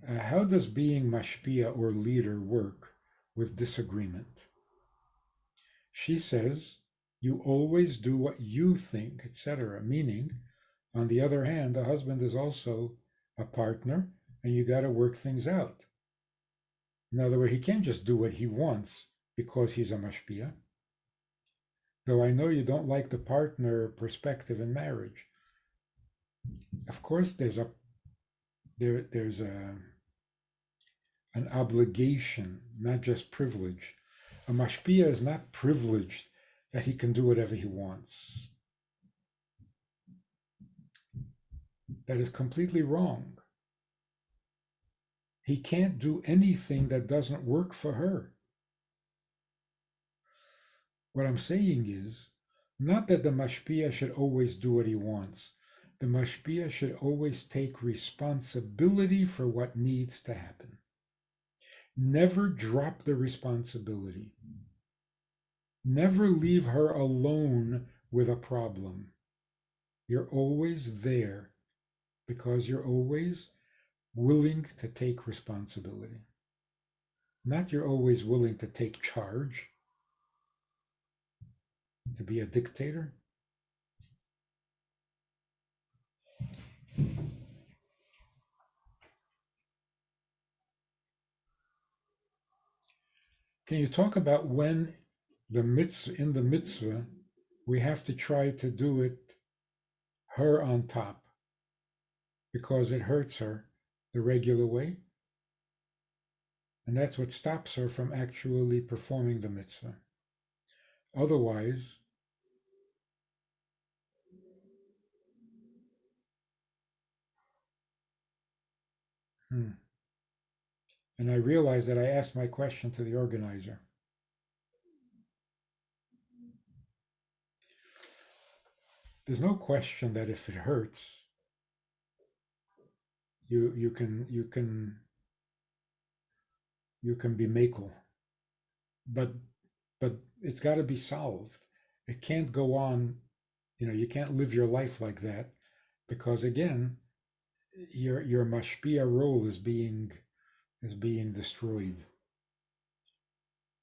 How does being mashpia or leader work with disagreement? She says, you always do what you think, etc. Meaning, on the other hand, the husband is also a partner and you got to work things out. In other words, he can't just do what he wants because he's a mashpia. Though I know you don't like the partner perspective in marriage. Of course, there's an obligation, not just privilege. A mashpia is not privileged that he can do whatever he wants. That is completely wrong. He can't do anything that doesn't work for her. What I'm saying is, not that the mashpia should always do what he wants. The mashpia should always take responsibility for what needs to happen. Never drop the responsibility. Never leave her alone with a problem. You're always there because you're always willing to take responsibility. Not you're always willing to take charge, to be a dictator. Can you talk about when in the mitzvah we have to try to do it her on top because it hurts her the regular way, and that's what stops her from actually performing the mitzvah. Otherwise, and I realized that I asked my question to the organizer. There's no question that if it hurts, you can be makel, but it's got to be solved. It can't go on. You can't live your life like that, because again, your mashpia role is being destroyed.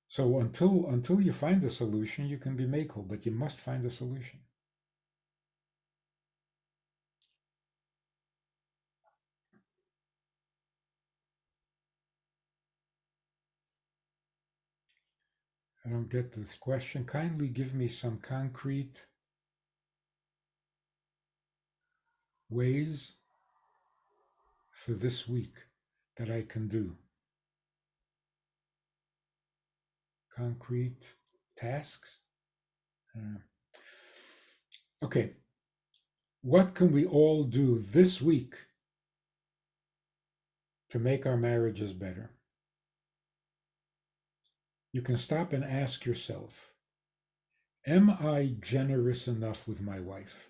So until you find a solution, you can be makel, but you must find a solution. I don't get this question. Kindly give me some concrete ways for this week that I can do. Concrete tasks. Okay. What can we all do this week to make our marriages better? You can stop and ask yourself, am I generous enough with my wife?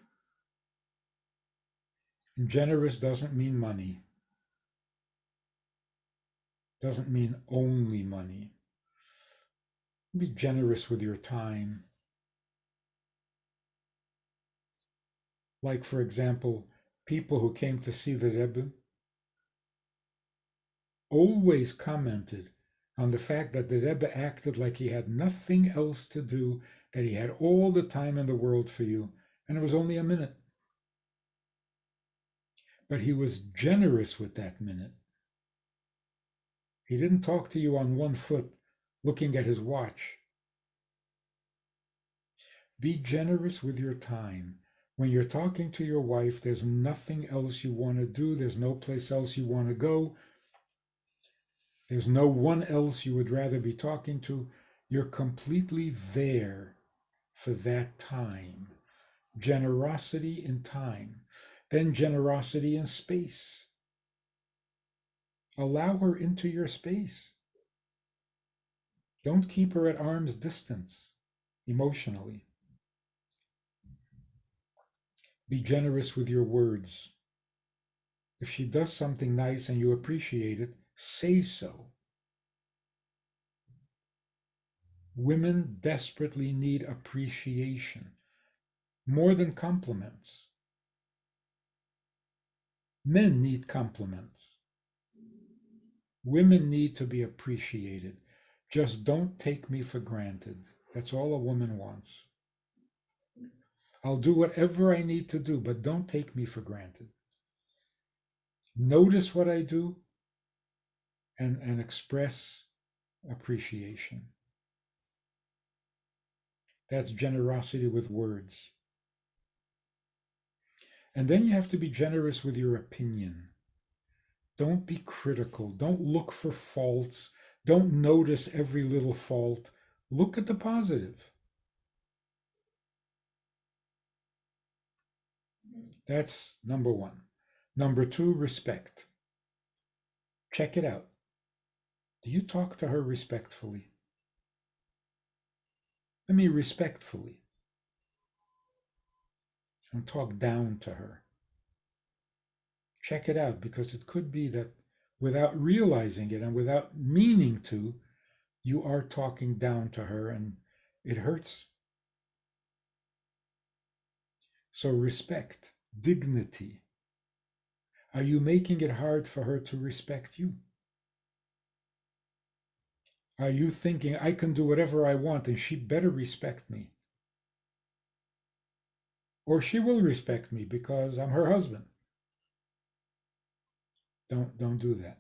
And generous doesn't mean money. Doesn't mean only money. Be generous with your time. Like, for example, people who came to see the Rebbe always commented on the fact that the Rebbe acted like he had nothing else to do, that he had all the time in the world for you, and it was only a minute. But he was generous with that minute. He didn't talk to you on one foot, looking at his watch. Be generous with your time. When you're talking to your wife, there's nothing else you want to do. There's no place else you want to go. There's no one else you would rather be talking to. You're completely there for that time. Generosity in time. Then generosity in space. Allow her into your space. Don't keep her at arm's distance emotionally. Be generous with your words. If she does something nice and you appreciate it, say so. Women desperately need appreciation, more than compliments. Men need compliments. Women need to be appreciated. Just don't take me for granted. That's all a woman wants. I'll do whatever I need to do, but don't take me for granted. Notice what I do and express appreciation. That's generosity with words. And then you have to be generous with your opinion. Don't be critical. Don't look for faults. Don't notice every little fault. Look at the positive. That's number one. Number two, respect. Check it out. Do you talk to her respectfully? I mean, respectfully. Don't talk down to her. Check it out, because it could be that without realizing it and without meaning to, you are talking down to her and it hurts. So respect, dignity. Are you making it hard for her to respect you? Are you thinking, I can do whatever I want and she better respect me? Or she will respect me because I'm her husband. Don't do that.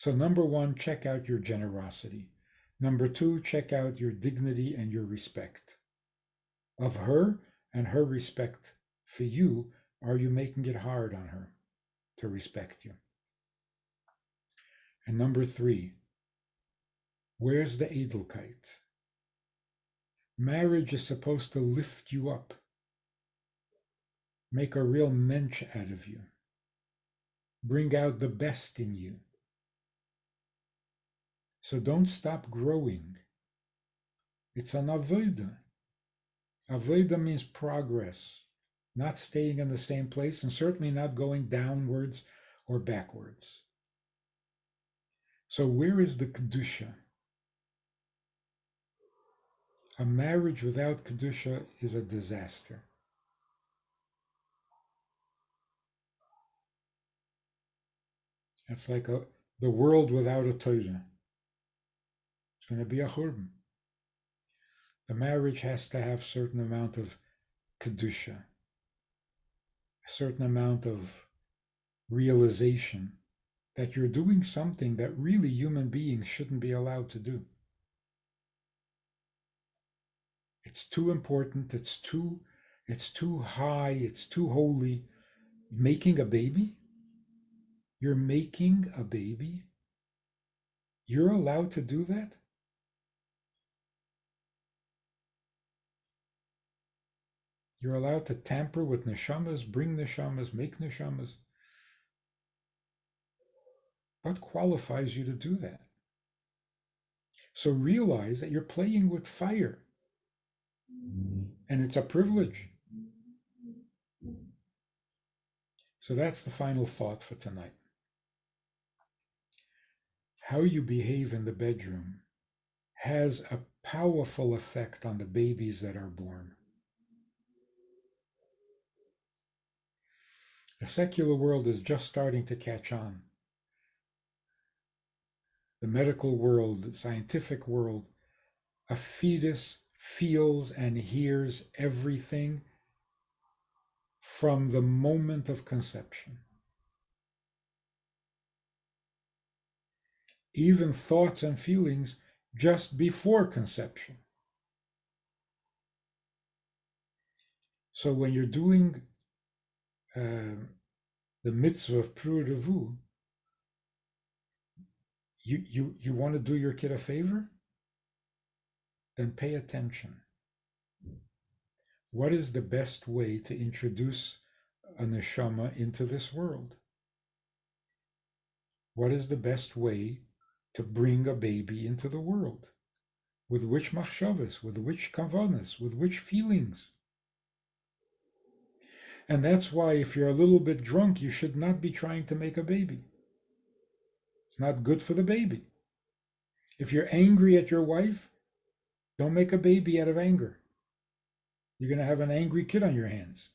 So, number one, check out your generosity. Number two, check out your dignity and your respect of her and her respect for you. Are you making it hard on her to respect you? And number three, where's the Edelkeit? Marriage is supposed to lift you up, make a real mensch out of you, bring out the best in you. So don't stop growing. It's an avodah. Avodah means progress, not staying in the same place and certainly not going downwards or backwards. So where is the Kedusha? A marriage without Kedusha is a disaster. It's like the world without a Torah. It's going to be a churban. The marriage has to have a certain amount of Kedusha, a certain amount of realization that you're doing something that really human beings shouldn't be allowed to do. It's too important, it's too high, it's too holy. Making a baby? You're making a baby? You're allowed to do that? You're allowed to tamper with neshamas, bring neshamas, make neshamas. What qualifies you to do that? So realize that you're playing with fire. And it's a privilege. So that's the final thought for tonight. How you behave in the bedroom has a powerful effect on the babies that are born. The secular world is just starting to catch on. The medical world, the scientific world, a fetus feels and hears everything from the moment of conception. Even thoughts and feelings just before conception. So when you're doing the mitzvah of Pru Revu, you want to do your kid a favor? Then pay attention. What is the best way to introduce a neshama into this world? What is the best way to bring a baby into the world? With which machshavas, with which kavanas, with which feelings? And that's why if you're a little bit drunk, you should not be trying to make a baby. It's not good for the baby. If you're angry at your wife, don't make a baby out of anger. You're going to have an angry kid on your hands.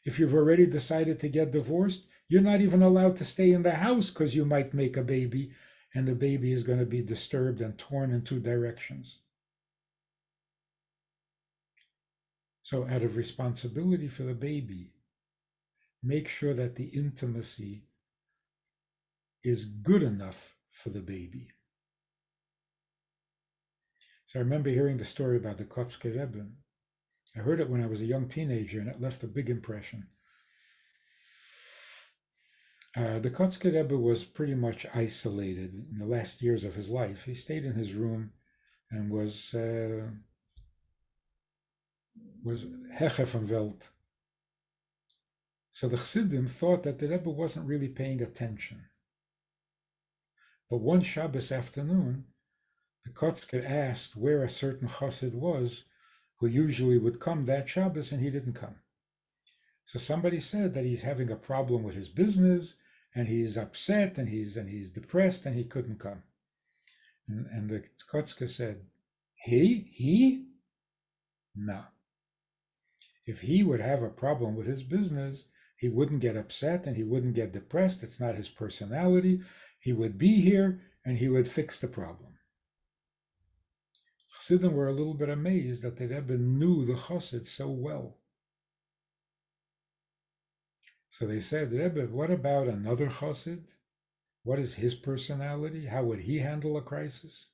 If you've already decided to get divorced, you're not even allowed to stay in the house because you might make a baby and the baby is going to be disturbed and torn in two directions. So out of responsibility for the baby, make sure that the intimacy is good enough for the baby. So I remember hearing the story about the Kotzker Rebbe. I heard it when I was a young teenager and it left a big impression. The Kotzker Rebbe was pretty much isolated in the last years of his life. He stayed in his room and was Heche van Welt. So the Chassidim thought that the Rebbe wasn't really paying attention. But one Shabbos afternoon, the Kotzker asked where a certain Chassid was who usually would come that Shabbos, and he didn't come. So somebody said that he's having a problem with his business, and he's upset, and he's depressed, and he couldn't come. And the Kotzker said, He? No. If he would have a problem with his business, he wouldn't get upset and he wouldn't get depressed. It's not his personality. He would be here and he would fix the problem. Chassidim were a little bit amazed that the Rebbe knew the Chassid so well. So they said, Rebbe, what about another Chassid What is his personality? How would he handle a crisis?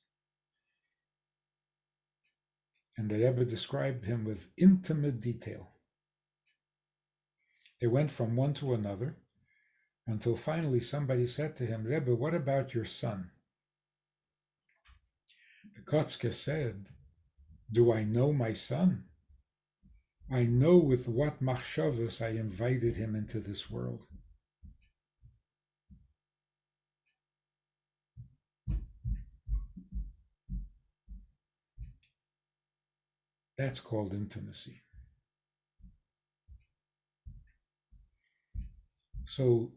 And the Rebbe described him with intimate detail. They went from one to another until finally somebody said to him, Rebbe, what about your son? The Kotzker said, do I know my son? I know with what machshavos I invited him into this world. That's called intimacy. So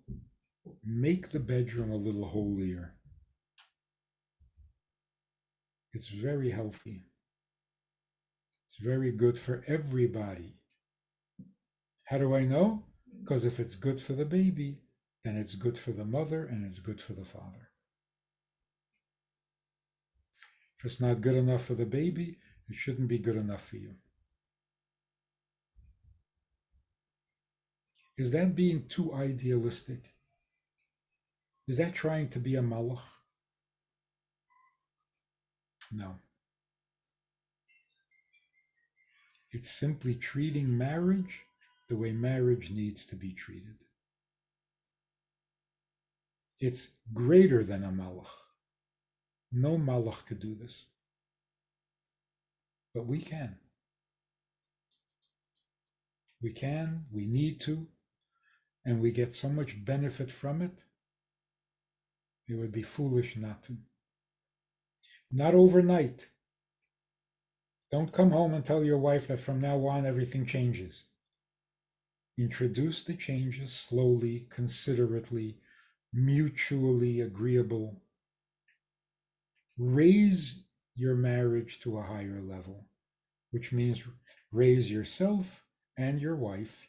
make the bedroom a little holier. It's very healthy. It's very good for everybody. How do I know? Because if it's good for the baby, then it's good for the mother and it's good for the father. If it's not good enough for the baby, it shouldn't be good enough for you. Is that being too idealistic? Is that trying to be a malach? No. It's simply treating marriage the way marriage needs to be treated. It's greater than a malach. No malach could do this. But we can. We can, we need to, and we get so much benefit from it. It would be foolish not to. Not overnight. Don't come home and tell your wife that from now on everything changes. Introduce the changes slowly, considerately, mutually agreeable. Raise your marriage to a higher level, which means raise yourself and your wife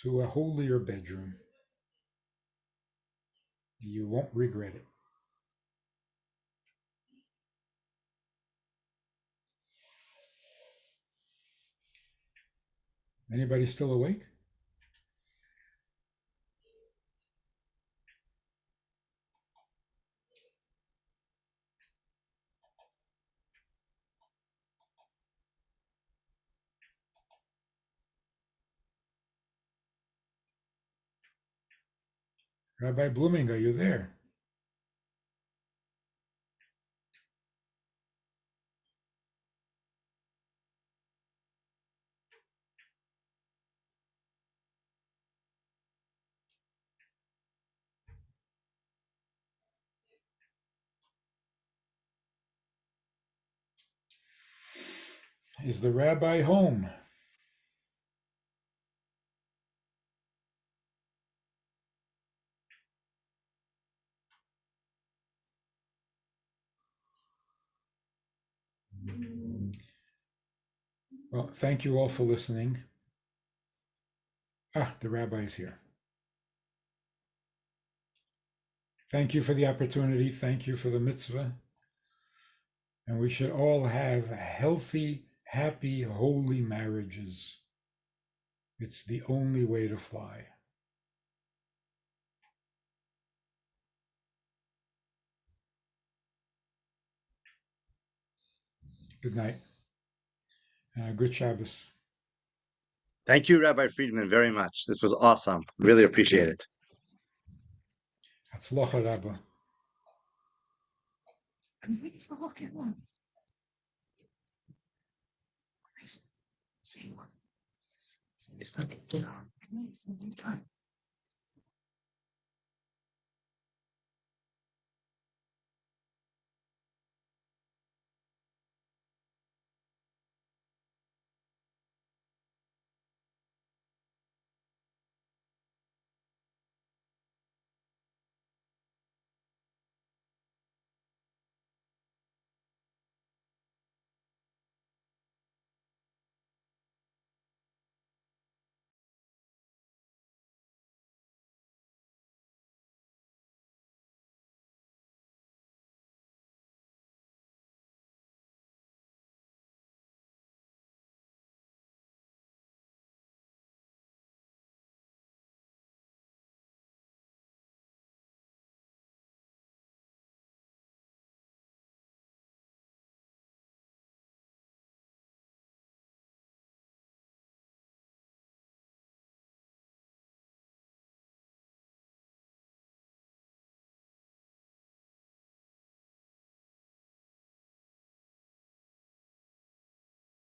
to a holier bedroom. You won't regret it. Anybody still awake? Rabbi Blooming, are you there? Is the rabbi home? Well, thank you all for listening. The rabbi is here. Thank you for the opportunity. Thank you for the mitzvah. And we should all have healthy, happy, holy marriages. It's the only way to fly. Good night. And a good Shabbos. Thank you, Rabbi Friedman, very much. This was awesome. Really appreciate it. Hatzlacha Rabba. It's not